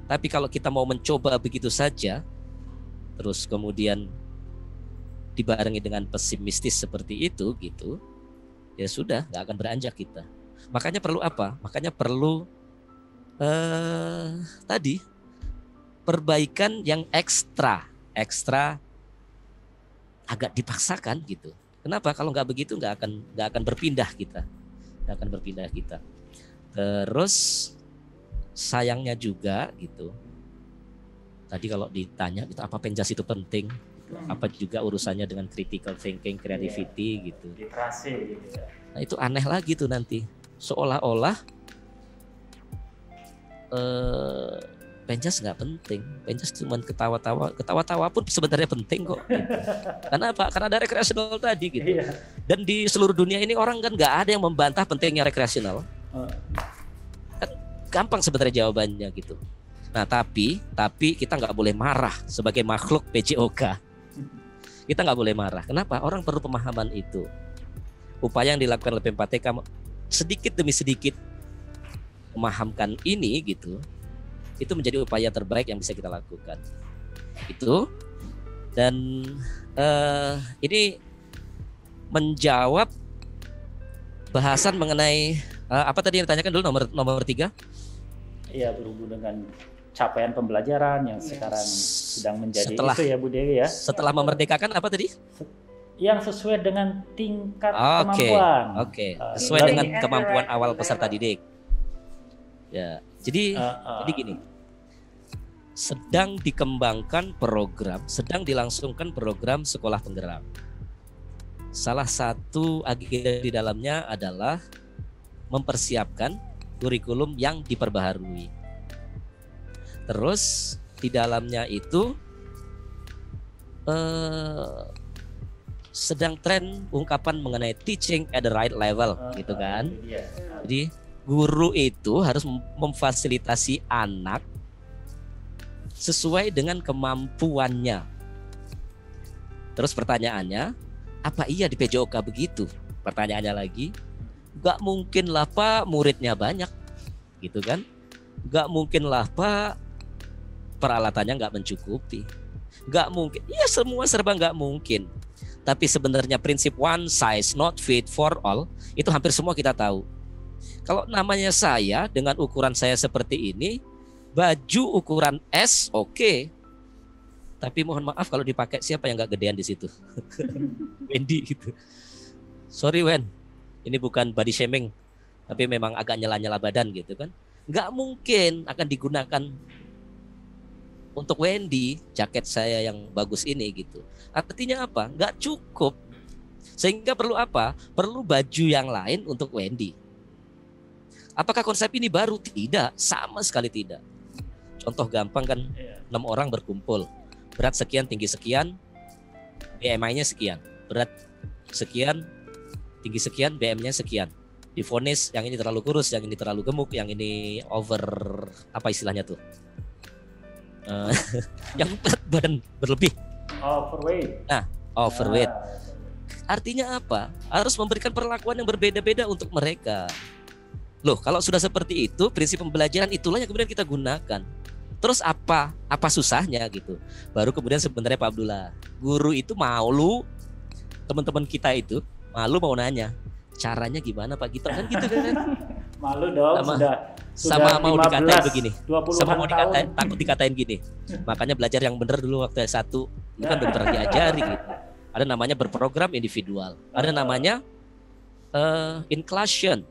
Tapi kalau kita mau mencoba begitu saja, terus kemudian dibarengi dengan pesimistis seperti itu gitu, ya sudah nggak akan beranjak kita. Makanya perlu apa? Makanya perlu tadi perbaikan yang ekstra agak dipaksakan gitu. Kenapa? Kalau nggak begitu nggak akan berpindah kita, Terus sayangnya juga gitu. Tadi kalau ditanya itu apa penjas itu penting, apa juga urusannya dengan critical thinking, creativity gitu. Literasi gitu ya. Nah itu aneh lagi tuh nanti, seolah-olah penjas nggak penting, penjas cuma ketawa-tawa pun sebenarnya penting kok. Gitu. Karena apa? Karena ada rekreasional tadi gitu. Iya. Dan di seluruh dunia ini orang kan nggak ada yang membantah pentingnya rekreasional. Kan gampang sebenarnya jawabannya gitu. Nah tapi kita nggak boleh marah sebagai makhluk PJOK. Kita nggak boleh marah. Kenapa? Orang perlu pemahaman itu. Upaya yang dilakukan oleh P4TK sedikit demi sedikit memahamkan ini gitu. Itu menjadi upaya terbaik yang bisa kita lakukan. Itu dan ini menjawab bahasan mengenai apa tadi yang ditanyakan dulu nomor 3? Iya, berhubung dengan capaian pembelajaran yang sekarang sedang menjadi isu ya Bu Dewi ya. Setelah memerdekakan apa tadi? Yang sesuai dengan tingkat kemampuan. Sesuai dengan kemampuan awal peserta didik. Ya, jadi gini. Sedang dilangsungkan program sekolah penggerak. Salah satu agenda di dalamnya adalah mempersiapkan kurikulum yang diperbaharui. Terus di dalamnya itu sedang tren ungkapan mengenai teaching at the right level gitu kan. Jadi guru itu harus memfasilitasi anak sesuai dengan kemampuannya. Terus pertanyaannya, apa iya di PJOK begitu? Pertanyaannya lagi, gak mungkin lah Pak muridnya banyak gitu kan. Gak mungkin lah Pak peralatannya gak mencukupi. Gak mungkin, ya semua serba gak mungkin. Tapi sebenarnya prinsip one size not fit for all itu hampir semua kita tahu. Kalau namanya saya dengan ukuran saya seperti ini, baju ukuran S oke. Tapi mohon maaf kalau dipakai siapa yang gak gedean di situ? Wendy gitu. Sorry Wen, ini bukan body shaming, tapi memang agak nyela-nyela badan gitu kan. Gak mungkin akan digunakan untuk Wendy jaket saya yang bagus ini gitu. Artinya apa? Gak cukup. Sehingga perlu apa? Perlu baju yang lain untuk Wendy. Apakah konsep ini baru? Tidak, sama sekali tidak. Contoh gampang kan, 6 orang berkumpul, berat sekian, tinggi sekian, BMI-nya sekian, berat sekian, tinggi sekian, BM-nya sekian. Divonis yang ini terlalu kurus, yang ini terlalu gemuk, yang ini over, apa istilahnya tuh? Yang berat badan berlebih. Overweight. Nah, overweight. Artinya apa? Harus memberikan perlakuan yang berbeda-beda untuk mereka. Loh, kalau sudah seperti itu, prinsip pembelajaran itulah yang kemudian kita gunakan. Terus apa susahnya gitu. Baru kemudian sebenarnya Pak Abdullah, guru itu malu, teman-teman kita itu malu mau nanya, caranya gimana Pak Gito kan gitu kan. Malu dong, sama mau 15, dikatain begini. 20-an Sama mau dikatain, tahun. takut dikatain gini. Makanya belajar yang benar dulu waktu S1. Itu kan benar diajari gitu. Ada namanya berprogram individual. Ada namanya inclusion.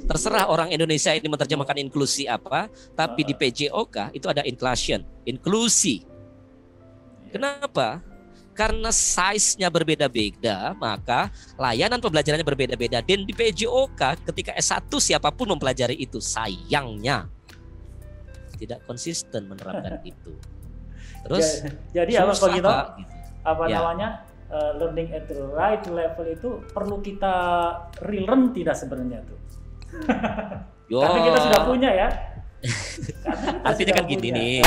Terserah orang Indonesia ini menerjemahkan inklusi apa, tapi di PJOK itu ada inclusion, inklusi. Kenapa? Karena size-nya berbeda-beda, maka layanan pembelajarannya berbeda-beda. Dan di PJOK ketika S1 siapapun mempelajari itu, sayangnya tidak konsisten menerapkan itu. Terus jadi apa Pak Gito? gitu. Apa namanya? Learning at the right level itu perlu kita relearn tidak sebenarnya tuh? Karena kita sudah punya ya. Artinya kan gini nih,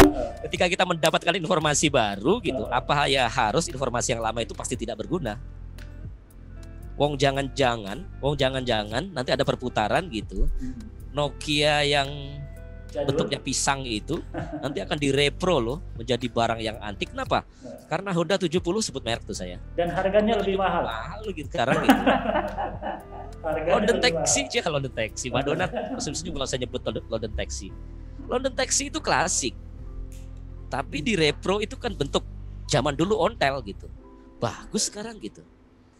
ketika kita mendapatkan informasi baru gitu, apa ya harus informasi yang lama itu pasti tidak berguna? Wong jangan-jangan nanti ada perputaran gitu. Nokia yang bentuknya pisang itu nanti akan direpro loh menjadi barang yang antik. Kenapa? Karena Honda 70 sebut merek tuh saya. Dan harganya lebih mahal. Mahal gitu sekarang gitu. London Taxi aja, London Taxi. Mbak Donat senyum kalau saya nyebut London Taxi. London Taxi itu klasik. Tapi di repro itu kan bentuk zaman dulu ontel gitu. Bagus sekarang gitu.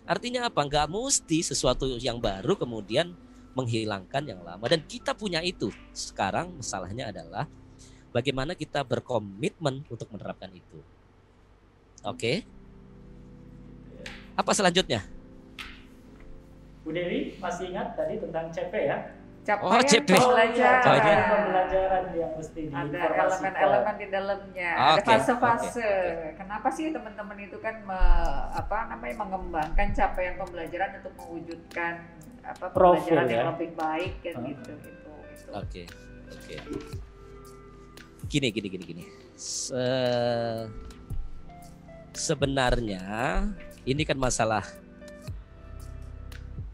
Artinya apa? Nggak mesti sesuatu yang baru kemudian menghilangkan yang lama, dan kita punya itu. Sekarang masalahnya adalah bagaimana kita berkomitmen untuk menerapkan itu. Oke. Apa selanjutnya? Bu Dewi masih ingat tadi tentang CP ya? Capaian CP. pembelajaran. Pembelajaran yang mesti Ada diinformasikan. elemen-elemen di dalamnya, ada Oke, fase-fase. Kenapa sih teman-teman itu kan mengembangkan capaian pembelajaran untuk mewujudkan Profil, pembelajaran ya? yang lebih baik kan gitu. Oke. Gini. Sebenarnya ini kan masalah.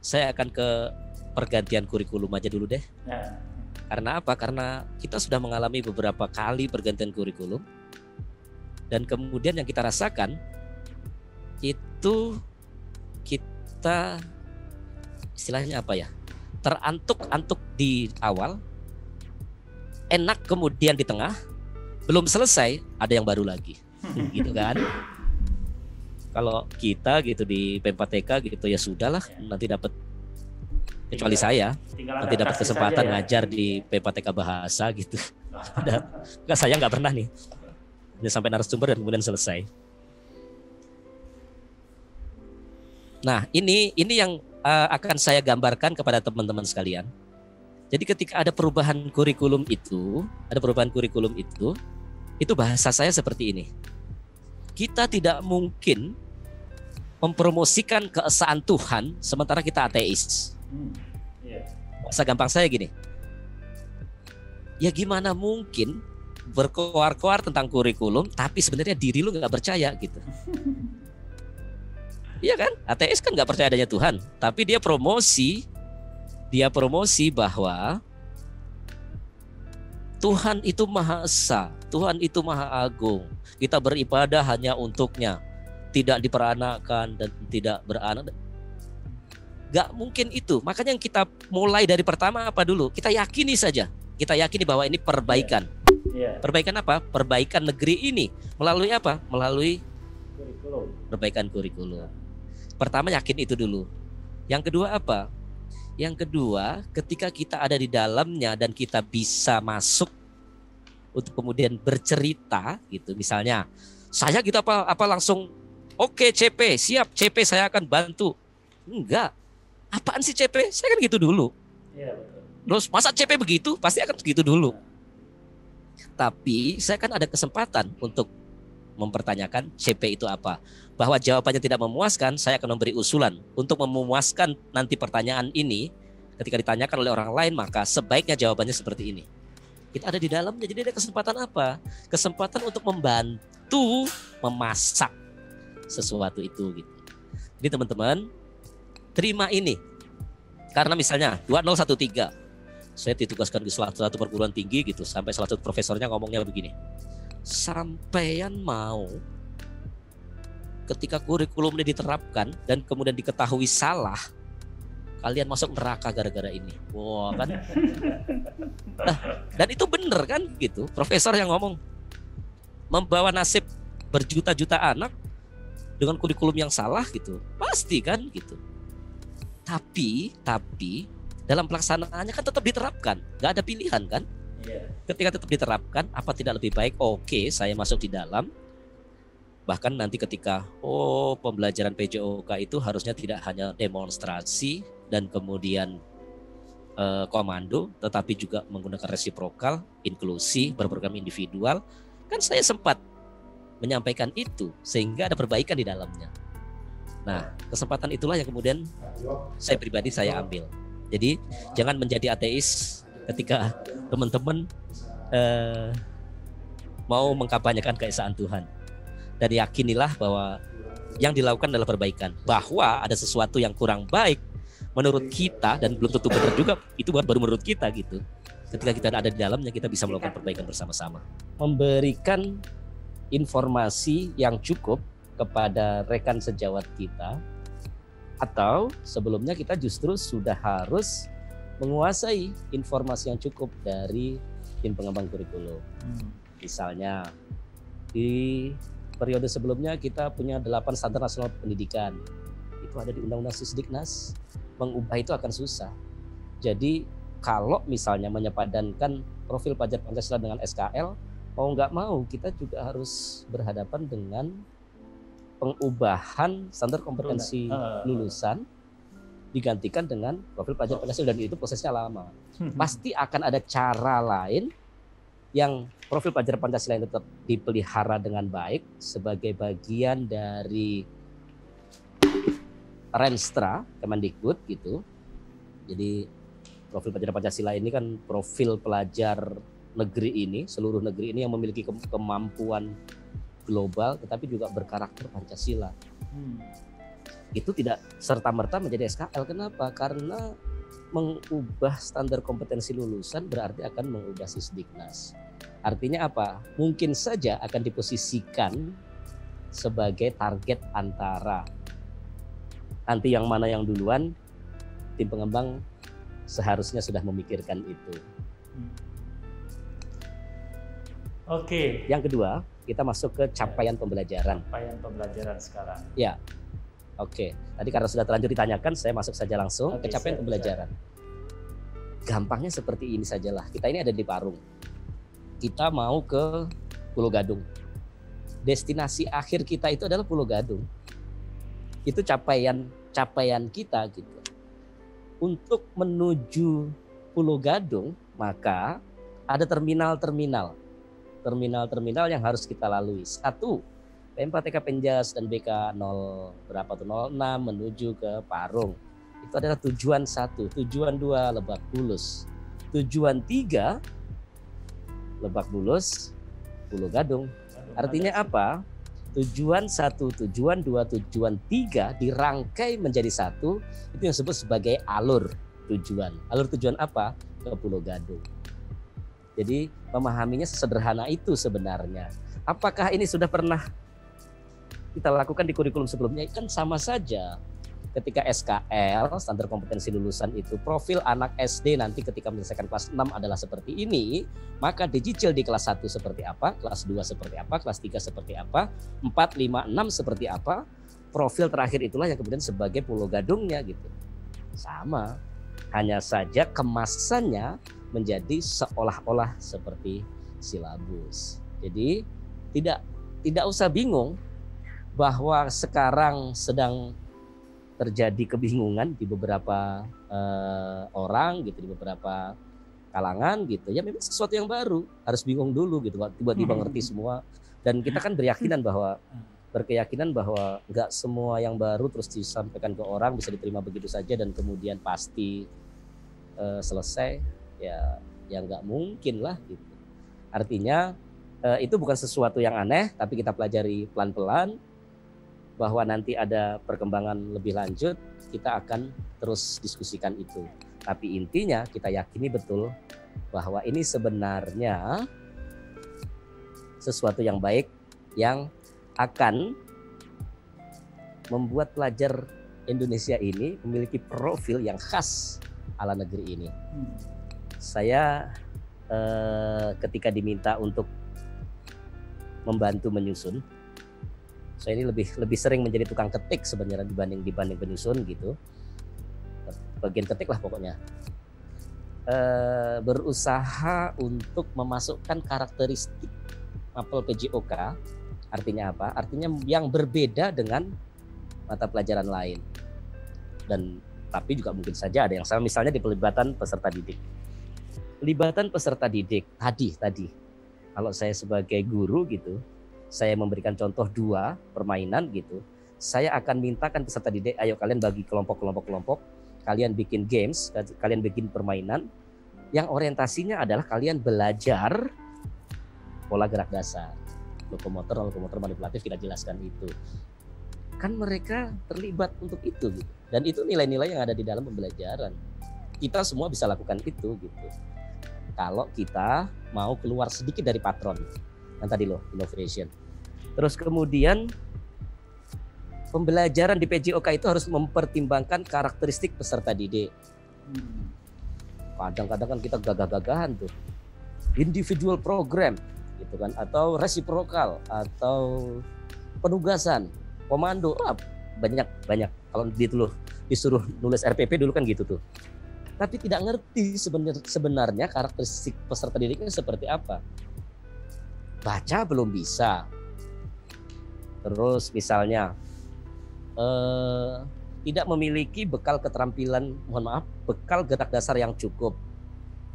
Saya akan ke pergantian kurikulum aja dulu deh. Nah, Karena apa? Karena kita sudah mengalami beberapa kali pergantian kurikulum, dan kemudian yang kita rasakan itu kita istilahnya apa ya? Terantuk-antuk di awal, enak kemudian di tengah, belum selesai ada yang baru lagi. Gitu kan? Kalau kita gitu di P4TK gitu ya sudahlah, nanti dapat, kecuali saya nanti dapat kesempatan ngajar di P4TK bahasa gitu. Enggak, saya nggak pernah nih. Hanya sampai narasumber dan kemudian selesai. Nah, ini yang akan saya gambarkan kepada teman-teman sekalian. Jadi ketika ada perubahan kurikulum itu, itu bahasa saya seperti ini. Kita tidak mungkin mempromosikan keesaan Tuhan sementara kita ateis. Bahasa gampang saya gini. Ya gimana mungkin berkoar-koar tentang kurikulum tapi sebenarnya diri lu nggak percaya gitu. Iya kan? Ateis kan nggak percaya adanya Tuhan, tapi dia promosi bahwa Tuhan itu Maha Esa, Tuhan itu Maha Agung. Kita beribadah hanya untuknya, tidak diperanakan dan tidak beranak. Gak mungkin itu. Makanya yang kita mulai dari pertama apa dulu? Kita yakini saja. Kita yakini bahwa ini perbaikan. Perbaikan apa? Perbaikan negeri ini. Melalui apa? Melalui perbaikan kurikulum. Pertama yakin itu dulu. Yang kedua apa? Yang kedua, ketika kita ada di dalamnya dan kita bisa masuk untuk kemudian bercerita gitu. Misalnya, saya gitu apa langsung oke CP, siap CP saya akan bantu. Enggak. Apaan sih CP? Saya kan gitu dulu. Iya, betul. Terus masa CP begitu? Pasti akan begitu dulu. Tapi saya kan ada kesempatan untuk mempertanyakan CP itu apa. Bahwa jawabannya tidak memuaskan, saya akan memberi usulan untuk memuaskan nanti pertanyaan ini. Ketika ditanyakan oleh orang lain, maka sebaiknya jawabannya seperti ini. Kita ada di dalamnya, jadi ada kesempatan apa? Kesempatan untuk membantu memasak sesuatu itu gitu. Jadi teman-teman, terima ini. Karena misalnya 2013, saya ditugaskan ke salah satu perguruan tinggi gitu, sampai salah satu profesornya ngomongnya begini, sampeyan mau ketika kurikulum ini diterapkan dan kemudian diketahui salah, kalian masuk neraka gara-gara ini. Wah kan. Nah, dan itu bener kan gitu. Profesor yang ngomong, membawa nasib berjuta-juta anak dengan kurikulum yang salah gitu. Pasti kan gitu. Tapi dalam pelaksanaannya kan tetap diterapkan. Gak ada pilihan kan. Ketika tetap diterapkan, apa tidak lebih baik? Oke, saya masuk di dalam. Bahkan nanti ketika pembelajaran PJOK itu harusnya tidak hanya demonstrasi dan kemudian komando, tetapi juga menggunakan resiprokal, inklusi, berprogram individual. Kan saya sempat menyampaikan itu sehingga ada perbaikan di dalamnya. Nah, kesempatan itulah yang kemudian saya pribadi saya ambil. Jadi jangan menjadi ateis ketika teman-teman mau mengkampanyekan keesaan Tuhan. Dan yakinilah bahwa yang dilakukan adalah perbaikan. Bahwa ada sesuatu yang kurang baik menurut kita dan belum tentu benar juga, itu baru menurut kita gitu. Ketika kita ada di dalamnya, kita bisa melakukan perbaikan bersama-sama. Memberikan informasi yang cukup kepada rekan sejawat kita, atau sebelumnya kita justru sudah harus menguasai informasi yang cukup dari tim pengembang kurikulum. Misalnya di periode sebelumnya kita punya 8 standar nasional pendidikan. Itu ada di Undang-Undang Sisdiknas. Mengubah itu akan susah. Jadi kalau misalnya menyepadankan profil pelajar Pancasila dengan SKL, mau nggak mau kita juga harus berhadapan dengan pengubahan standar kompetensi lulusan digantikan dengan profil pelajar Pancasila, dan itu prosesnya lama. Pasti akan ada cara lain yang profil pelajar Pancasila yang tetap dipelihara dengan baik sebagai bagian dari Renstra Kemendikbud gitu. Jadi profil pelajar Pancasila ini kan profil pelajar negeri ini, seluruh negeri ini yang memiliki kemampuan global tetapi juga berkarakter Pancasila. Itu tidak serta-merta menjadi SKL. Kenapa? Karena mengubah standar kompetensi lulusan berarti akan mengubah Sisdiknas. Artinya apa? Mungkin saja akan diposisikan sebagai target antara nanti yang mana yang duluan. Tim pengembang seharusnya sudah memikirkan itu. Oke. Yang kedua, kita masuk ke capaian pembelajaran. Capaian pembelajaran sekarang. Ya, oke. Tadi karena sudah terlanjur ditanyakan, saya masuk saja langsung ke capaian pembelajaran. Gampangnya seperti ini sajalah. Kita ini ada di Parung. Kita mau ke Pulau Gadung. Destinasi akhir kita itu adalah Pulau Gadung. Itu capaian kita gitu. Untuk menuju Pulau Gadung, maka ada terminal yang harus kita lalui. Satu, P4TK Penjas dan BK 06 menuju ke Parung. Itu adalah tujuan 1. Tujuan 2, Lebak Bulus. Tujuan 3, Lebak Bulus, Pulau Gadung. Artinya apa? Tujuan 1, tujuan 2, tujuan 3 dirangkai menjadi satu. Itu yang disebut sebagai alur tujuan. Alur tujuan apa? Ke Pulau Gadung. Jadi memahaminya sesederhana itu sebenarnya. Apakah ini sudah pernah kita lakukan di kurikulum sebelumnya? Kan sama saja. Ketika SKL, standar kompetensi lulusan itu, profil anak SD nanti ketika menyelesaikan kelas 6 adalah seperti ini, maka dicicil di kelas 1 seperti apa, kelas 2 seperti apa, kelas 3 seperti apa, 4, 5, 6 seperti apa, profil terakhir itulah yang kemudian sebagai Pulau Gadungnya gitu. Sama, hanya saja kemasannya menjadi seolah-olah seperti silabus. Jadi tidak usah bingung bahwa sekarang sedang terjadi kebingungan di beberapa orang gitu, di beberapa kalangan gitu. Ya memang sesuatu yang baru, harus bingung dulu gitu, tiba-tiba ngerti semua. Dan kita kan berkeyakinan bahwa nggak semua yang baru terus disampaikan ke orang bisa diterima begitu saja dan kemudian pasti selesai. Ya nggak mungkin lah gitu. Artinya itu bukan sesuatu yang aneh, tapi kita pelajari pelan-pelan. Bahwa nanti ada perkembangan lebih lanjut, kita akan terus diskusikan itu. Tapi intinya kita yakini betul bahwa ini sebenarnya sesuatu yang baik yang akan membuat pelajar Indonesia ini memiliki profil yang khas ala negeri ini. Saya ketika diminta untuk membantu menyusun, saya ini lebih sering menjadi tukang ketik sebenarnya dibanding penyusun gitu. Bagian ketik lah pokoknya. Berusaha untuk memasukkan karakteristik mapel PJOK. Artinya apa? Artinya yang berbeda dengan mata pelajaran lain. Dan tapi juga mungkin saja ada yang sama, misalnya di pelibatan peserta didik. Pelibatan peserta didik tadi. Kalau saya sebagai guru gitu, saya memberikan contoh 2 permainan gitu. Saya akan mintakan peserta didik, ayo kalian bagi kelompok, kalian bikin games, kalian bikin permainan yang orientasinya adalah kalian belajar pola gerak dasar. Lokomotor manipulatif kita jelaskan itu. Kan mereka terlibat untuk itu gitu. Dan itu nilai-nilai yang ada di dalam pembelajaran. Kita semua bisa lakukan itu gitu. Kalau kita mau keluar sedikit dari patron yang tadi loh, innovation. Terus kemudian pembelajaran di PJOK itu harus mempertimbangkan karakteristik peserta didik. Kadang-kadang kan kita gagah-gagahan tuh, individual program gitu kan, atau resiprokal, atau penugasan, komando, banyak. Kalau disuruh nulis RPP dulu kan gitu tuh. Tapi tidak ngerti sebenarnya karakteristik peserta didiknya seperti apa. Baca belum bisa. Terus misalnya tidak memiliki bekal keterampilan, bekal gerak dasar yang cukup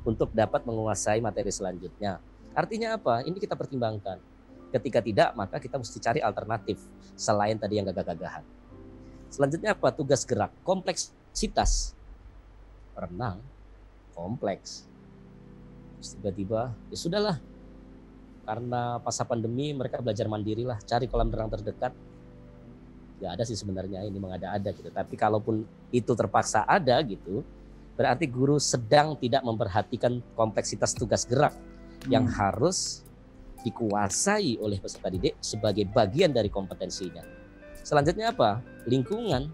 untuk dapat menguasai materi selanjutnya. Artinya apa? Ini kita pertimbangkan. Ketika tidak, maka kita mesti cari alternatif selain tadi yang gagah-gagahan. Selanjutnya apa? Tugas gerak, kompleksitas. Renang, kompleks. Terus tiba-tiba, ya sudahlah. Karena masa pandemi mereka belajar mandiri lah, cari kolam renang terdekat. Gak ada sih sebenarnya, ini mengada-ada gitu. Tapi kalaupun itu terpaksa ada gitu, berarti guru sedang tidak memperhatikan kompleksitas tugas gerak yang harus dikuasai oleh peserta didik sebagai bagian dari kompetensinya. Selanjutnya apa? Lingkungan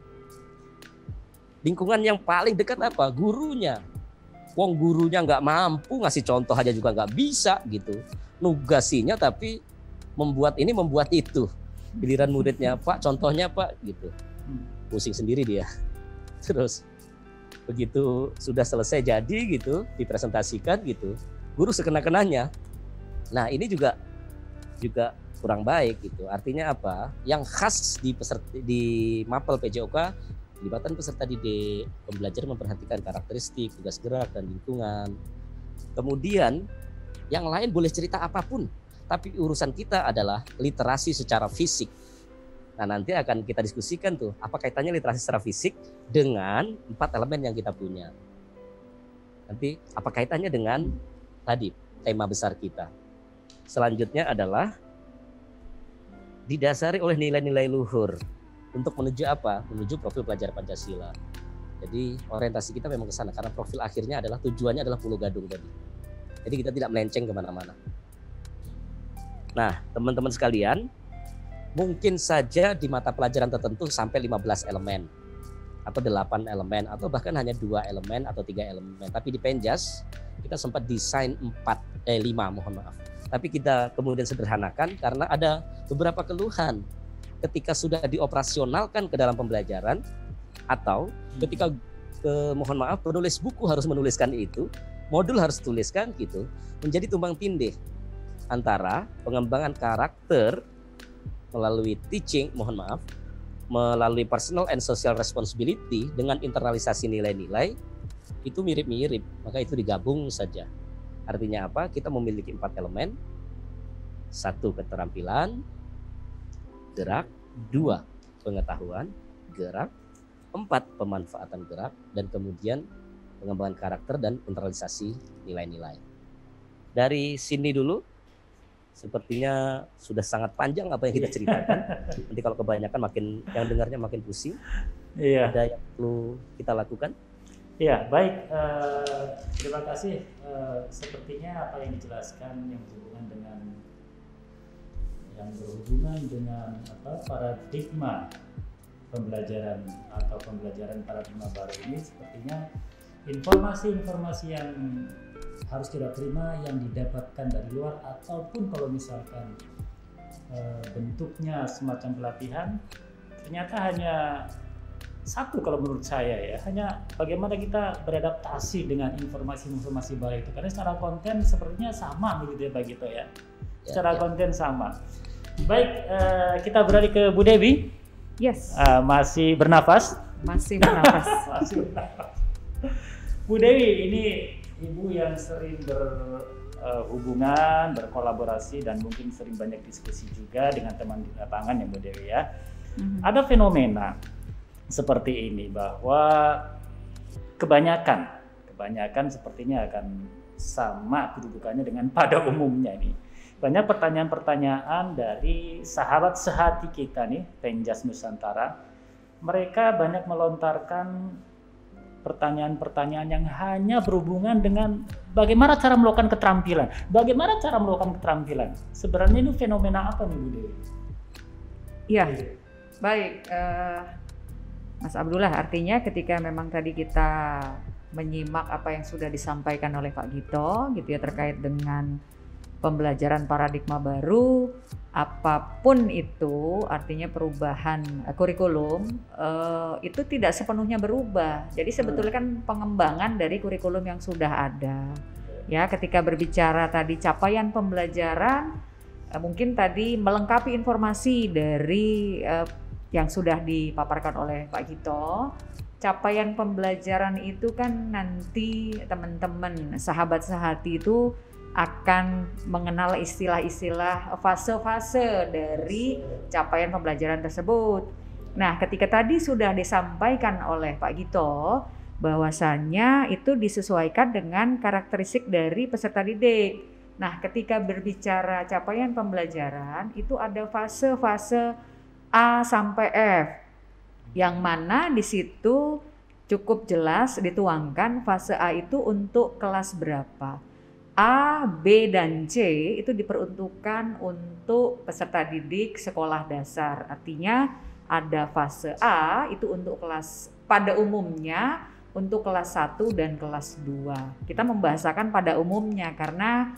yang paling dekat apa? Gurunya. Wong gurunya nggak mampu ngasih contoh aja juga nggak bisa gitu. Nugasinya tapi membuat itu. Giliran muridnya, Pak contohnya Pak gitu. Pusing sendiri dia. Terus begitu sudah selesai jadi gitu, dipresentasikan gitu, guru sekena-kenanya. Nah ini juga kurang baik gitu. Artinya apa? Yang khas di mapel PJOK, pelibatan peserta didik, pembelajaran memperhatikan karakteristik, tugas gerak, dan lingkungan. Kemudian yang lain boleh cerita apapun, tapi urusan kita adalah literasi secara fisik. Nah nanti akan kita diskusikan tuh, apa kaitannya literasi secara fisik dengan 4 elemen yang kita punya. Nanti apa kaitannya dengan tadi tema besar kita. Selanjutnya adalah didasari oleh nilai-nilai luhur. Untuk menuju apa? Menuju profil pelajar Pancasila. Jadi orientasi kita memang ke sana karena profil akhirnya adalah tujuannya adalah Pulau Gadung tadi. Jadi kita tidak melenceng kemana-mana. Nah teman-teman sekalian, mungkin saja di mata pelajaran tertentu sampai 15 elemen atau 8 elemen atau bahkan hanya 2 elemen atau 3 elemen. Tapi di Penjas kita sempat desain 5, mohon maaf. Tapi kita kemudian sederhanakan karena ada beberapa keluhan ketika sudah dioperasionalkan ke dalam pembelajaran atau ketika mohon maaf penulis buku harus menuliskan itu, modul harus tuliskan gitu, menjadi tumbang tindih antara pengembangan karakter melalui teaching, melalui personal and social responsibility dengan internalisasi nilai-nilai itu mirip-mirip, maka itu digabung saja. Artinya apa? Kita memiliki 4 elemen. 1 keterampilan, gerak, 2 pengetahuan, gerak, 4 pemanfaatan gerak, dan kemudian pengembangan karakter dan internalisasi nilai-nilai. Dari sini dulu, sepertinya sudah sangat panjang apa yang kita ceritakan. Nanti kalau kebanyakan yang dengarnya makin pusing. Iya. Ada yang perlu kita lakukan? Ya, baik. Terima kasih. Sepertinya apa yang dijelaskan yang berhubungan dengan paradigma pembelajaran atau pembelajaran paradigma baru ini, sepertinya informasi-informasi yang harus kita terima yang didapatkan dari luar, ataupun kalau misalkan bentuknya semacam pelatihan, ternyata hanya satu kalau menurut saya ya, hanya bagaimana kita beradaptasi dengan informasi-informasi baru itu, karena secara konten sepertinya sama begitu ya Pak Gito ya, secara konten sama. Baik, kita beralih ke Bu Dewi. Yes. Masih bernafas? Masih bernafas. Masih bernafas. Bu Dewi, ini ibu yang sering berhubungan, berkolaborasi, dan mungkin sering banyak diskusi juga dengan teman di lapangan ya Bu Dewi ya. Ada fenomena seperti ini bahwa kebanyakan sepertinya akan sama kedudukannya dengan pada umumnya ini. Banyak pertanyaan-pertanyaan dari sahabat sehati kita nih, Penjas Nusantara. Mereka banyak melontarkan pertanyaan-pertanyaan yang hanya berhubungan dengan bagaimana cara melakukan keterampilan. Bagaimana cara melakukan keterampilan? Sebenarnya ini fenomena apa nih Bu Dewi? Iya, baik. Mas Abdullah, artinya ketika memang tadi kita menyimak apa yang sudah disampaikan oleh Pak Gito gitu ya, terkait dengan pembelajaran paradigma baru, apapun itu, artinya perubahan kurikulum itu tidak sepenuhnya berubah. Jadi sebetulnya kan pengembangan dari kurikulum yang sudah ada. Ya, ketika berbicara tadi capaian pembelajaran, mungkin tadi melengkapi informasi dari yang sudah dipaparkan oleh Pak Gito. Capaian pembelajaran itu kan nanti teman-teman sahabat sehati itu akan mengenal istilah-istilah fase-fase dari capaian pembelajaran tersebut. Nah, ketika tadi sudah disampaikan oleh Pak Gito bahwasannya itu disesuaikan dengan karakteristik dari peserta didik. Nah, ketika berbicara capaian pembelajaran itu ada fase-fase A sampai F, yang mana di situ cukup jelas dituangkan fase A itu untuk kelas berapa. A, B, dan C itu diperuntukkan untuk peserta didik sekolah dasar. Artinya ada fase A itu untuk kelas, pada umumnya untuk kelas 1 dan kelas 2. Kita membahasakan pada umumnya karena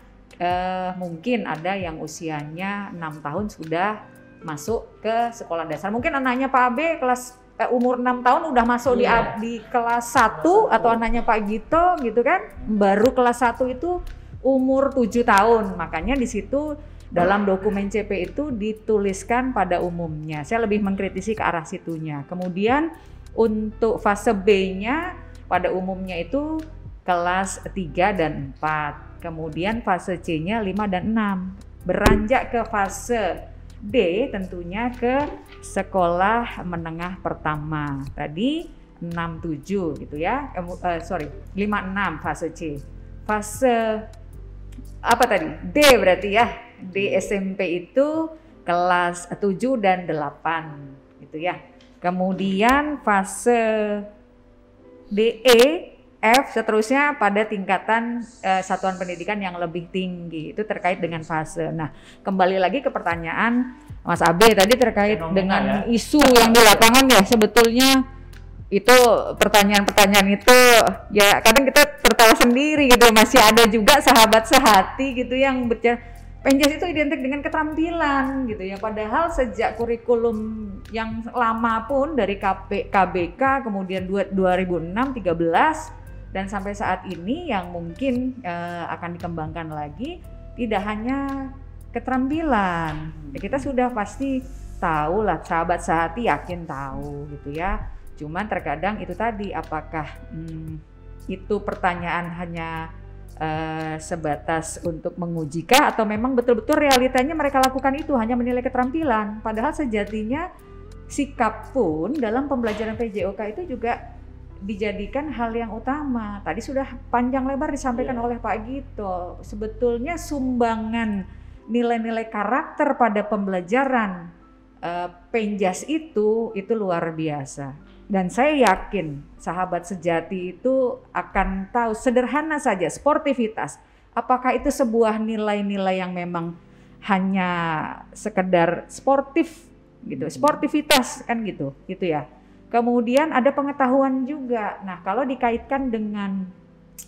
mungkin ada yang usianya 6 tahun sudah masuk ke sekolah dasar. Mungkin anaknya Pak AB kelas umur 6 tahun udah masuk di kelas 1, atau anaknya Pak Gito gitu kan, baru kelas 1 itu umur 7 tahun. Makanya di situ dalam dokumen CP itu dituliskan pada umumnya. Saya lebih mengkritisi ke arah situnya. Kemudian untuk fase B-nya pada umumnya itu kelas 3 dan 4. Kemudian fase C-nya 5 dan 6. Beranjak ke fase D tentunya ke sekolah menengah pertama. Tadi 6-7 gitu ya. 5-6 fase C. Fase apa tadi? D berarti ya. Di SMP itu kelas 7 dan 8 gitu ya. Kemudian fase DE, F seterusnya pada tingkatan satuan pendidikan yang lebih tinggi. Itu terkait dengan fase. Nah, kembali lagi ke pertanyaan Mas Abe tadi terkait dengan isu yang di lapangan ya, sebetulnya itu pertanyaan-pertanyaan itu ya kadang kita tertawa sendiri gitu. Masih ada juga sahabat sehati gitu yang berbicara Penjas itu identik dengan keterampilan gitu ya, padahal sejak kurikulum yang lama pun dari KBK kemudian 2006, 13 dan sampai saat ini yang mungkin akan dikembangkan lagi tidak hanya keterampilan. Ya, kita sudah pasti tahu lah, sahabat sehati yakin tahu gitu ya. Cuman terkadang itu tadi apakah itu pertanyaan hanya sebatas untuk menguji kah, atau memang betul-betul realitanya mereka lakukan itu hanya menilai keterampilan, padahal sejatinya sikap pun dalam pembelajaran PJOK itu juga dijadikan hal yang utama. Tadi sudah panjang lebar disampaikan oleh Pak Gito, sebetulnya sumbangan nilai-nilai karakter pada pembelajaran Penjas itu luar biasa. Dan saya yakin sahabat sejati itu akan tahu sederhana saja sportivitas. Apakah itu sebuah nilai-nilai yang memang hanya sekedar sportif gitu, sportivitas kan gitu ya. Kemudian ada pengetahuan juga. Nah, kalau dikaitkan dengan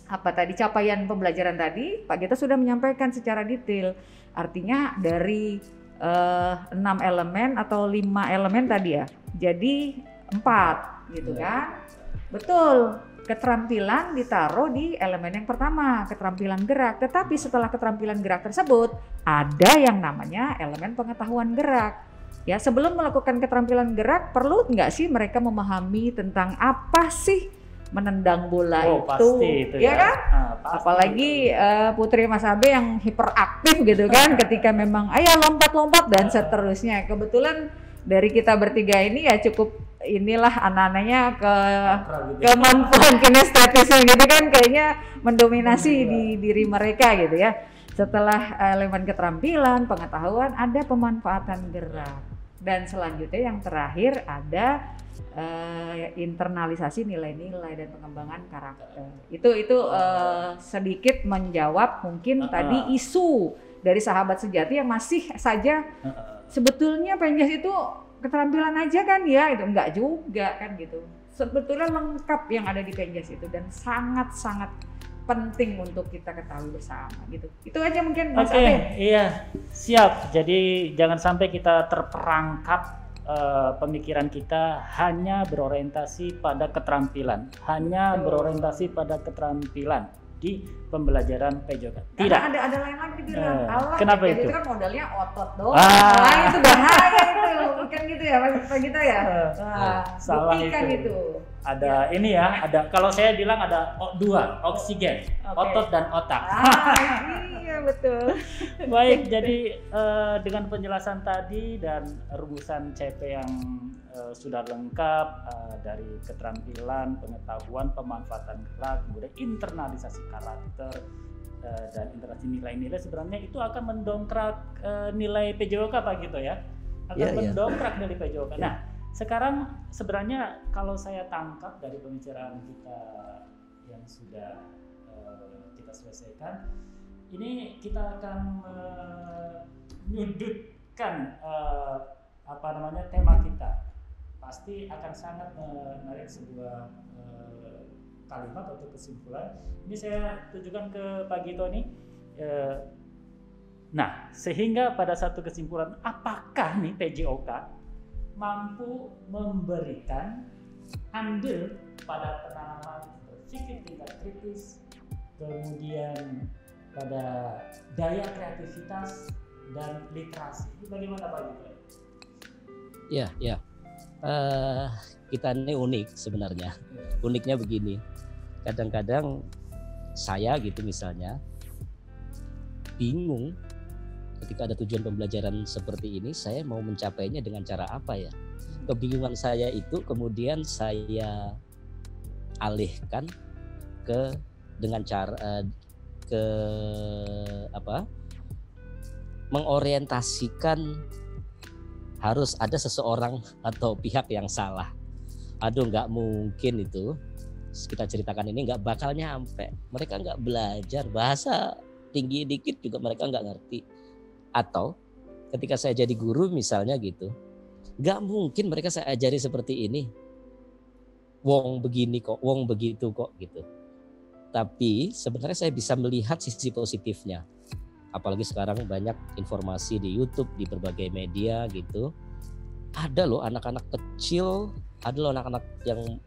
apa tadi capaian pembelajaran tadi, Pak Gita sudah menyampaikan secara detail. Artinya dari 6 elemen atau 5 elemen tadi ya. Jadi 4 gitu kan. Betul. Keterampilan ditaruh di elemen yang pertama, keterampilan gerak. Tetapi setelah keterampilan gerak tersebut, ada yang namanya elemen pengetahuan gerak. Ya, sebelum melakukan keterampilan gerak, perlu nggak sih mereka memahami tentang apa sih menendang bola itu? Pasti itu ya kan? Pasti. Apalagi Putri Mas Abe yang hiperaktif gitu kan, ketika memang ayo lompat-lompat dan seterusnya. Kebetulan dari kita bertiga ini ya cukup inilah anak-anaknya kemampuan kinestetisnya gitu kan kayaknya mendominasi di diri mereka gitu ya. Setelah elemen keterampilan, pengetahuan, ada pemanfaatan gerak. Dan selanjutnya yang terakhir ada internalisasi nilai-nilai dan pengembangan karakter. Itu sedikit menjawab mungkin tadi isu dari sahabat sejati yang masih saja sebetulnya PNJAS itu keterampilan aja kan ya, itu enggak juga kan gitu. Sebetulnya lengkap yang ada di PNJAS itu dan sangat-sangat penting untuk kita ketahui bersama gitu. Itu aja mungkin Mas Abe. Iya, siap. Jadi jangan sampai kita terperangkap pemikiran kita hanya berorientasi pada keterampilan, berorientasi pada keterampilan di pembelajaran PJOK. Tidak. Ada lain lagi bilang. Kenapa itu? Itu kan modalnya otot doang. Itu bahaya itu. Bukan gitu ya Pak Gita ya? Salah buktikan itu. Ada ini ya, ada kalau saya bilang ada dua, oksigen, otot dan otak. Iya betul. Baik, jadi dengan penjelasan tadi dan rumusan CP yang sudah lengkap dari keterampilan, pengetahuan, pemanfaatan gerak, kemudian internalisasi karakter dan interaksi nilai-nilai, sebenarnya itu akan mendongkrak nilai PJOK Pak Gito ya, akan mendongkrak nilai PJOK. Nah, sekarang sebenarnya kalau saya tangkap dari pembicaraan kita yang sudah kita selesaikan, ini kita akan menyudutkan tema kita. Pasti akan sangat menarik sebuah kalimat atau kesimpulan. Ini saya tujukan ke Pak Gito nih. Nah, sehingga pada satu kesimpulan, apakah nih PJOK mampu memberikan andil pada penanaman berpikir tingkat kritis, kemudian pada daya kreativitas dan literasi. Itu bagaimana Pak Gito? Ya. Kita ini unik sebenarnya. Uniknya begini. Kadang-kadang saya gitu misalnya bingung ketika ada tujuan pembelajaran seperti ini, saya mau mencapainya dengan cara apa ya? Kebingungan saya itu kemudian saya alihkan dengan cara mengorientasikan harus ada seseorang atau pihak yang salah. Aduh, nggak mungkin itu. Kita ceritakan ini nggak bakal nyampe. Mereka nggak belajar bahasa tinggi dikit juga mereka nggak ngerti. Atau ketika saya jadi guru misalnya gitu, nggak mungkin mereka saya ajari seperti ini. Wong begini kok, wong begitu kok gitu. Tapi sebenarnya saya bisa melihat sisi positifnya. Apalagi sekarang banyak informasi di YouTube, di berbagai media gitu. Ada loh anak-anak kecil, ada loh anak-anak yang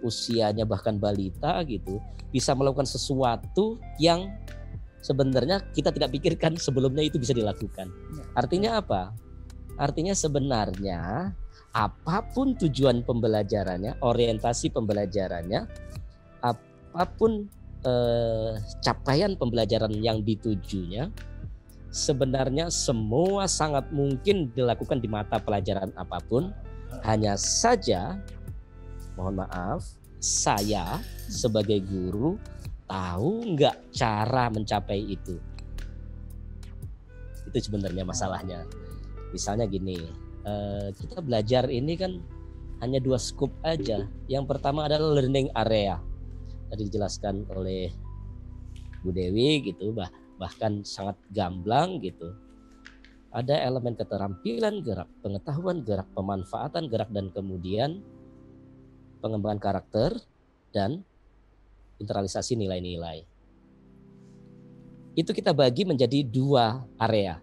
usianya bahkan balita gitu, bisa melakukan sesuatu yang sebenarnya kita tidak pikirkan sebelumnya itu bisa dilakukan. Artinya apa? Artinya sebenarnya apapun tujuan pembelajarannya, orientasi pembelajarannya, apapun capaian pembelajaran yang ditujunya, sebenarnya semua sangat mungkin dilakukan di mata pelajaran apapun. Hanya saja, mohon maaf, saya sebagai guru tahu nggak cara mencapai itu. Itu sebenarnya masalahnya. Misalnya gini, kita belajar ini kan hanya 2 scope aja. Yang pertama adalah learning area. Tadi dijelaskan oleh Bu Dewi gitu, bahkan sangat gamblang gitu. Ada elemen keterampilan gerak, pengetahuan gerak, pemanfaatan gerak, dan kemudian pengembangan karakter dan internalisasi nilai-nilai. Itu kita bagi menjadi 2 area.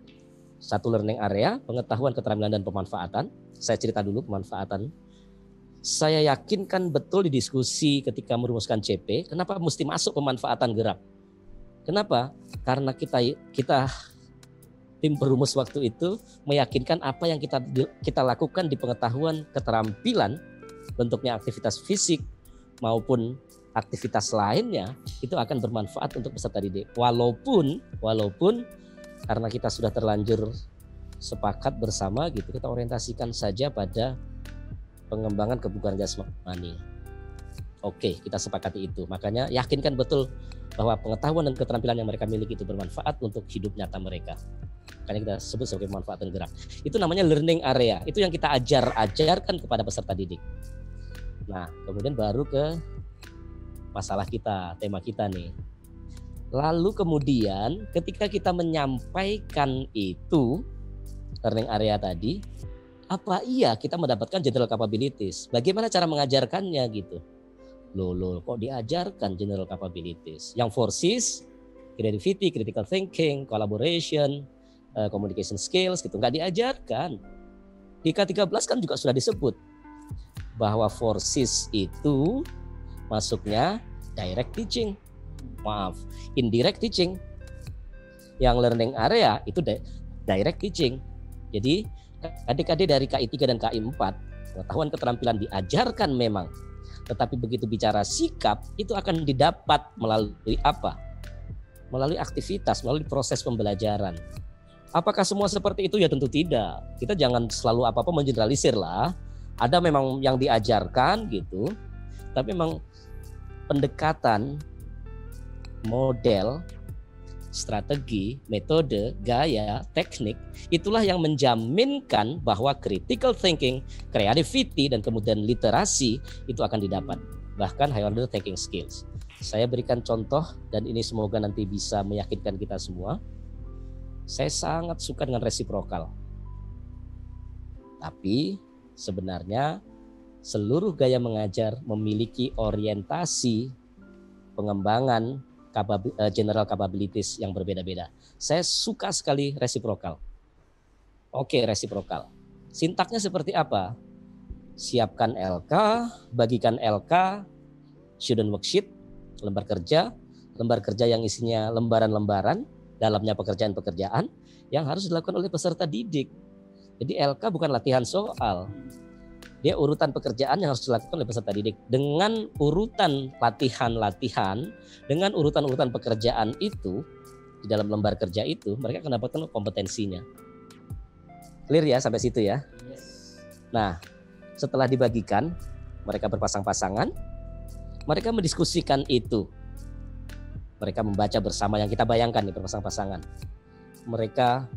Satu learning area, pengetahuan, keterampilan, dan pemanfaatan. Saya cerita dulu pemanfaatan. Saya yakinkan betul di diskusi ketika merumuskan CP, kenapa mesti masuk pemanfaatan gerak? Kenapa? Karena kita tim perumus waktu itu meyakinkan apa yang kita lakukan di pengetahuan, keterampilan, bentuknya aktivitas fisik maupun aktivitas lainnya itu akan bermanfaat untuk peserta didik. Walaupun karena kita sudah terlanjur sepakat bersama gitu, kita orientasikan saja pada pengembangan kebugaran jasmani. Oke, kita sepakati itu. Makanya yakinkan betul bahwa pengetahuan dan keterampilan yang mereka miliki itu bermanfaat untuk hidup nyata mereka. Makanya kita sebut sebagai manfaat dan gerak. Itu namanya learning area. Itu yang kita ajarkan kepada peserta didik. Nah, kemudian baru ke masalah kita, tema kita nih. Lalu kemudian ketika kita menyampaikan itu learning area tadi, apa iya kita mendapatkan general capabilities? Bagaimana cara mengajarkannya gitu? Loh, kok diajarkan general capabilities? Yang 4Cs, creativity, critical thinking, collaboration, communication skills gitu, nggak diajarkan. Di K13 kan juga sudah disebut bahwa 4Cs itu masuknya direct teaching, indirect teaching. Yang learning area itu direct teaching. Jadi adik-adik dari KI 3 dan KI 4 pengetahuan keterampilan diajarkan memang, tetapi begitu bicara sikap itu akan didapat melalui apa? Melalui aktivitas, melalui proses pembelajaran. Apakah semua seperti itu? Ya tentu tidak. Kita jangan selalu apa-apa mengeneralisir lah. Ada memang yang diajarkan gitu, tapi memang pendekatan, model, strategi, metode, gaya, teknik, itulah yang menjaminkan bahwa critical thinking, creativity, dan kemudian literasi itu akan didapat. Bahkan higher order thinking skills. Saya berikan contoh dan ini semoga nanti bisa meyakinkan kita semua. Saya sangat suka dengan resiprokal. Tapi sebenarnya seluruh gaya mengajar memiliki orientasi pengembangan general capabilities yang berbeda-beda. Saya suka sekali resiprokal. Oke, resiprokal. Sintaknya seperti apa? Siapkan LK, bagikan LK, student worksheet, lembar kerja yang isinya lembaran-lembaran, dalamnya pekerjaan-pekerjaan yang harus dilakukan oleh peserta didik. Jadi LK bukan latihan soal. Dia urutan pekerjaan yang harus dilakukan oleh peserta didik. Dengan urutan latihan-latihan, dengan urutan-urutan pekerjaan itu, di dalam lembar kerja itu, mereka akan dapatkan kompetensinya. Clear ya sampai situ ya? Nah, setelah dibagikan, mereka berpasang-pasangan, mereka mendiskusikan itu. Mereka membaca bersama yang kita bayangkan nih berpasang-pasangan. Mereka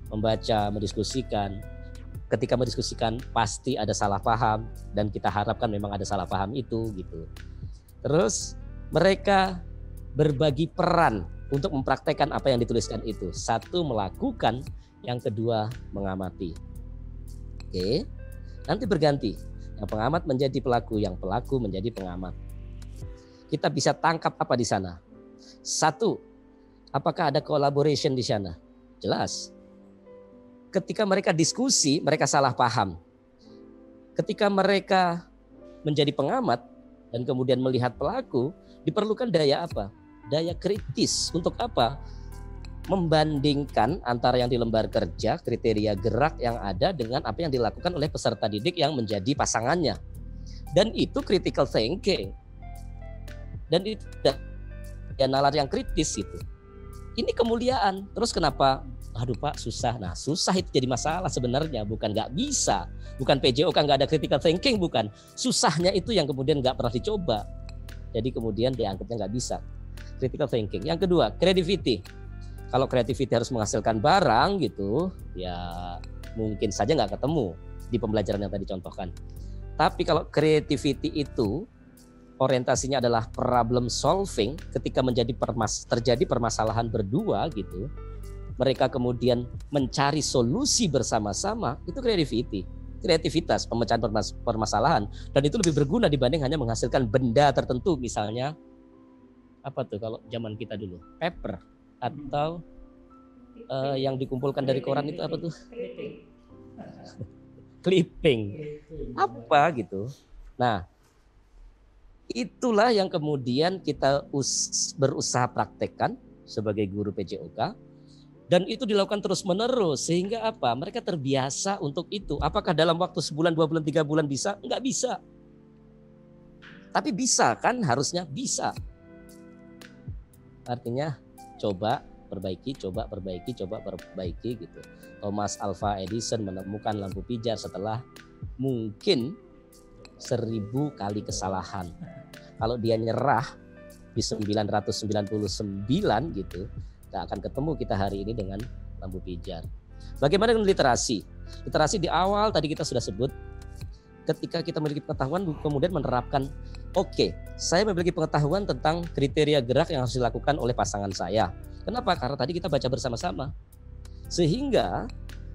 membaca, mendiskusikan. Ketika mendiskusikan pasti ada salah paham dan kita harapkan memang ada salah paham itu gitu. Terus mereka berbagi peran untuk mempraktekkan apa yang dituliskan itu. Satu melakukan, yang kedua mengamati. Oke. Nanti berganti. Yang pengamat menjadi pelaku, yang pelaku menjadi pengamat. Kita bisa tangkap apa di sana? Satu, apakah ada collaboration di sana? Jelas. Ketika mereka diskusi, mereka salah paham. Ketika mereka menjadi pengamat dan kemudian melihat pelaku, diperlukan daya apa? Daya kritis. Untuk apa? Membandingkan antara yang di lembar kerja, kriteria gerak yang ada dengan apa yang dilakukan oleh peserta didik yang menjadi pasangannya. Dan itu critical thinking. Dan itu ya nalar yang kritis itu. Ini kemuliaan. Terus kenapa? Aduh Pak susah. Nah susah itu jadi masalah sebenarnya. Bukan nggak bisa. Bukan PJO kan nggak ada critical thinking. Bukan. Susahnya itu yang kemudian nggak pernah dicoba. Jadi kemudian dianggapnya nggak bisa. Critical thinking. Yang kedua creativity. Kalau creativity harus menghasilkan barang gitu. Ya mungkin saja nggak ketemu di pembelajaran yang tadi contohkan. Tapi kalau creativity itu orientasinya adalah problem solving, ketika terjadi permasalahan berdua gitu, mereka kemudian mencari solusi bersama-sama, itu kreativitas pemecahan permasalahan, dan itu lebih berguna dibanding hanya menghasilkan benda tertentu, misalnya apa tuh kalau zaman kita dulu, paper atau yang dikumpulkan dari koran itu apa tuh? Clipping. Apa gitu. Nah, itulah yang kemudian kita berusaha praktekkan sebagai guru PJOK, dan itu dilakukan terus-menerus sehingga apa? Mereka terbiasa untuk itu. Apakah dalam waktu sebulan, 2 bulan, 3 bulan bisa? Enggak bisa. Tapi bisa kan? Harusnya bisa. Artinya coba perbaiki gitu. Thomas Alva Edison menemukan lampu pijar setelah mungkin 1000 kali kesalahan. Kalau dia nyerah di 999 gitu, gak akan ketemu kita hari ini dengan lampu pijar. Bagaimana dengan literasi? Literasi di awal tadi kita sudah sebut, ketika kita memiliki pengetahuan kemudian menerapkan, oke, saya memiliki pengetahuan tentang kriteria gerak yang harus dilakukan oleh pasangan saya. Kenapa? Karena tadi kita baca bersama-sama. Sehingga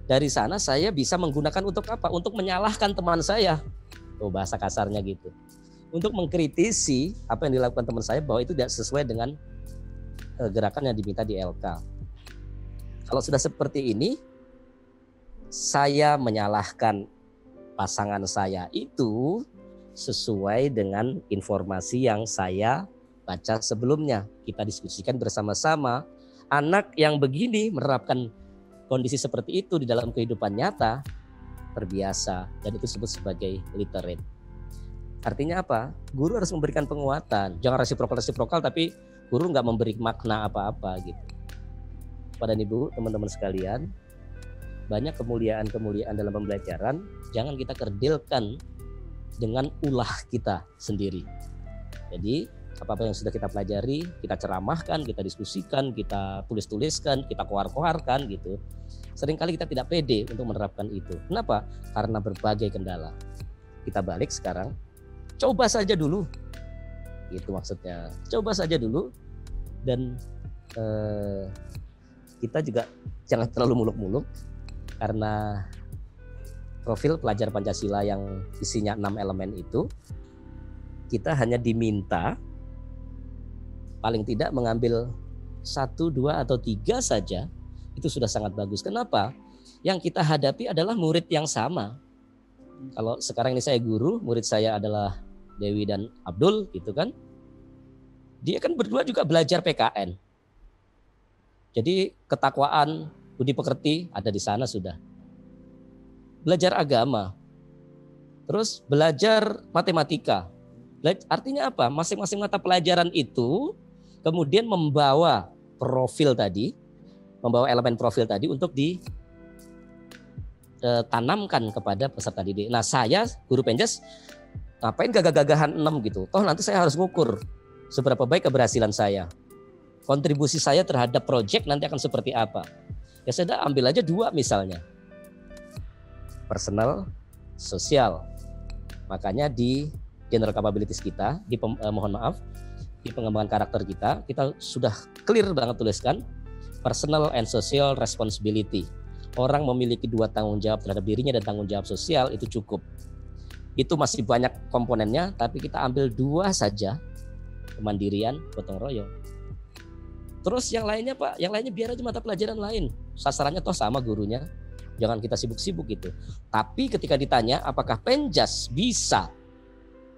dari sana saya bisa menggunakan untuk apa? Untuk menyalahkan teman saya. Oh, bahasa kasarnya gitu. Untuk mengkritisi apa yang dilakukan teman saya bahwa itu tidak sesuai dengan gerakan yang diminta di LK. Kalau sudah seperti ini, saya menyalahkan pasangan saya itu sesuai dengan informasi yang saya baca sebelumnya. Kita diskusikan bersama-sama. Anak yang begini menerapkan kondisi seperti itu di dalam kehidupan nyata terbiasa, dan itu disebut sebagai literate. Artinya apa? Guru harus memberikan penguatan. Jangan resiprokal tapi guru nggak memberi makna apa-apa gitu. Pada ibu, teman-teman sekalian, banyak kemuliaan-kemuliaan dalam pembelajaran jangan kita kerdilkan dengan ulah kita sendiri. Jadi apa-apa yang sudah kita pelajari, kita ceramahkan, kita diskusikan, kita tulis-tuliskan, kita koar-koarkan gitu. Seringkali kita tidak pede untuk menerapkan itu. Kenapa? Karena berbagai kendala. Kita balik sekarang, coba saja dulu. Itu maksudnya. Coba saja dulu, dan kita juga jangan terlalu muluk-muluk, karena profil pelajar Pancasila yang isinya 6 elemen itu, kita hanya diminta paling tidak mengambil 1, 2, atau 3 saja, itu sudah sangat bagus. Kenapa? Yang kita hadapi adalah murid yang sama. Kalau sekarang ini saya guru, murid saya adalah Dewi dan Abdul gitu kan. Dia kan berdua juga belajar PKN. Jadi ketakwaan, budi pekerti ada di sana sudah. Belajar agama. Terus belajar matematika. Artinya apa? Masing-masing mata pelajaran itu kemudian membawa profil tadi, membawa elemen profil tadi untuk ditanamkan kepada peserta didik. Nah, saya guru Penjas ngapain gagah-gagahan 6 gitu. Toh nanti saya harus ngukur seberapa baik keberhasilan saya. Kontribusi saya terhadap proyek nanti akan seperti apa. Ya sudah, ambil aja 2 misalnya. Personal, sosial. Makanya di general capabilities kita, di pengembangan karakter kita sudah clear banget tuliskan personal and social responsibility. Orang memiliki 2 tanggung jawab terhadap dirinya dan tanggung jawab sosial, itu cukup. Itu masih banyak komponennya, tapi kita ambil 2 saja, kemandirian, gotong royong. Terus yang lainnya Pak, yang lainnya biar aja mata pelajaran lain. Sasarannya toh sama gurunya, jangan kita sibuk-sibuk gitu. Tapi ketika ditanya apakah Penjas bisa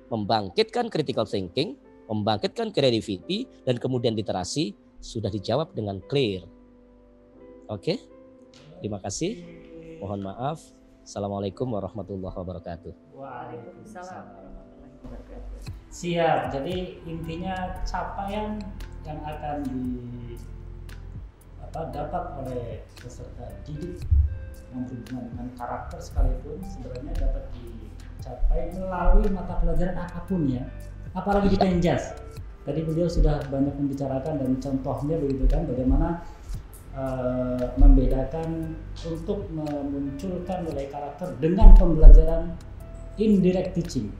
membangkitkan critical thinking, membangkitkan creativity, dan kemudian literasi, sudah dijawab dengan clear. Oke, terima kasih. Mohon maaf. Assalamualaikum warahmatullahi wabarakatuh. Waalaikumsalam warahmatullahi wabarakatuh. Siap. Jadi intinya capaian yang akan dapat oleh peserta didik yang berhubungan dengan karakter sekalipun sebenarnya dapat dicapai melalui mata pelajaran apapun ya. Apalagi di Penjas. Tadi beliau sudah banyak membicarakan dan contohnya begitu kan, bagaimana membedakan untuk memunculkan nilai karakter dengan pembelajaran indirect teaching.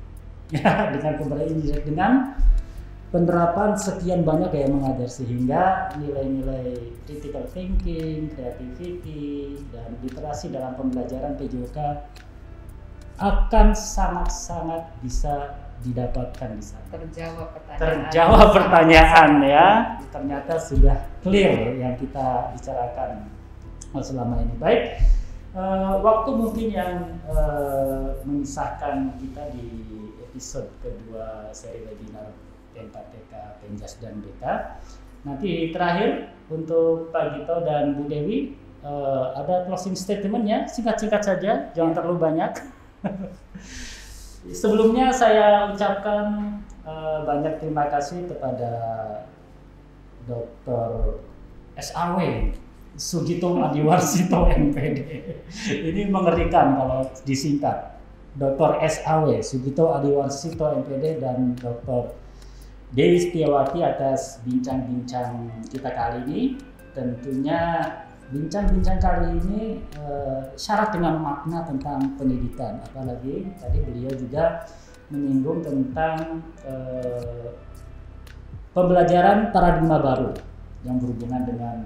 Ya, dengan pembelajaran indirect, dengan penerapan sekian banyak gaya mengajar, sehingga nilai-nilai critical thinking, creativity, dan literasi dalam pembelajaran PJOK akan sangat-sangat bisa didapatkan di sana. Terjawab pertanyaan ya. Ternyata sudah clear yang kita bicarakan selama ini. Baik, waktu mungkin yang memisahkan kita di episode kedua seri webinar P4TK, Penjas dan BK. Nanti terakhir untuk Pak Gito dan Bu Dewi, ada closing statement-nya, singkat-singkat saja, jangan terlalu banyak. Sebelumnya saya ucapkan banyak terima kasih kepada Dr. SAW Sugito Adiwarsito MPD. Ini mengerikan kalau disingkat. Dr. SAW Sugito Adiwarsito MPD dan Dr. Dewi Setiawati atas bincang-bincang kita kali ini. Tentunya bincang-bincang kali ini syarat dengan makna tentang pendidikan. Apalagi tadi beliau juga menyinggung tentang pembelajaran paradigma baru yang berhubungan dengan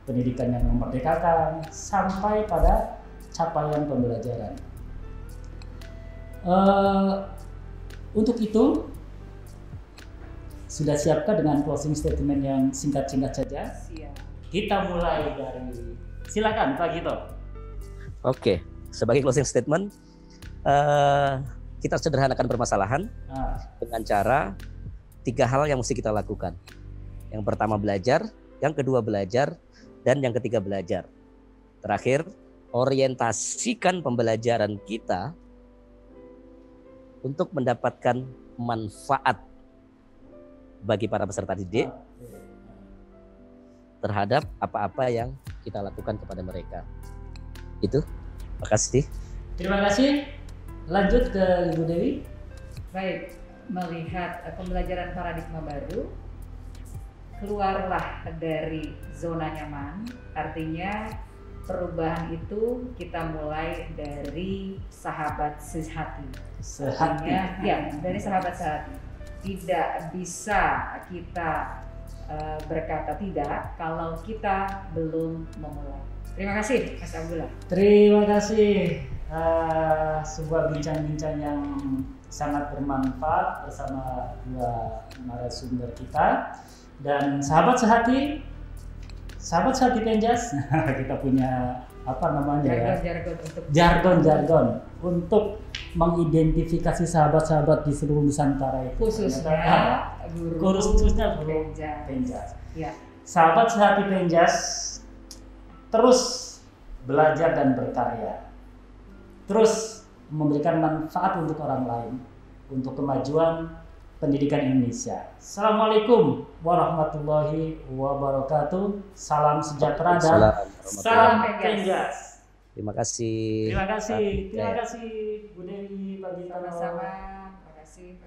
pendidikan yang memerdekakan sampai pada capaian pembelajaran. Untuk itu sudah siapkah dengan closing statement yang singkat-singkat saja? Siap. Kita mulai dari, silakan Pak Gito. Oke, sebagai closing statement, kita sederhanakan permasalahan dengan cara 3 hal yang mesti kita lakukan. Yang pertama belajar, yang kedua belajar, dan yang ketiga belajar. Terakhir, orientasikan pembelajaran kita untuk mendapatkan manfaat bagi para peserta didik terhadap apa-apa yang kita lakukan kepada mereka. Itu. Terima kasih. Terima kasih. Lanjut ke Ibu Dewi. Baik, melihat pembelajaran paradigma baru, keluarlah dari zona nyaman. Artinya perubahan itu kita mulai dari sahabat sehati. Artinya, ya, dari sahabat sehati. Tidak bisa kita berkata tidak kalau kita belum memulai. Terima kasih Mas Abdullah. Terima kasih. Sebuah bincang-bincang yang sangat bermanfaat bersama dua narasumber kita. Dan sahabat sehati Penjas, kita punya apa namanya jargon untuk mengidentifikasi sahabat-sahabat di seluruh Nusantara itu. Khususnya guru Penjas. Ya. Sahabat sehati Penjas, terus belajar dan berkarya, terus memberikan manfaat untuk orang lain, untuk kemajuan pendidikan Indonesia. Assalamualaikum warahmatullahi wabarakatuh. Salam sejahtera dan salam Penjas. Terima kasih. Terima kasih Bu Dewi, Pak Gito. Sama-sama. Terima kasih.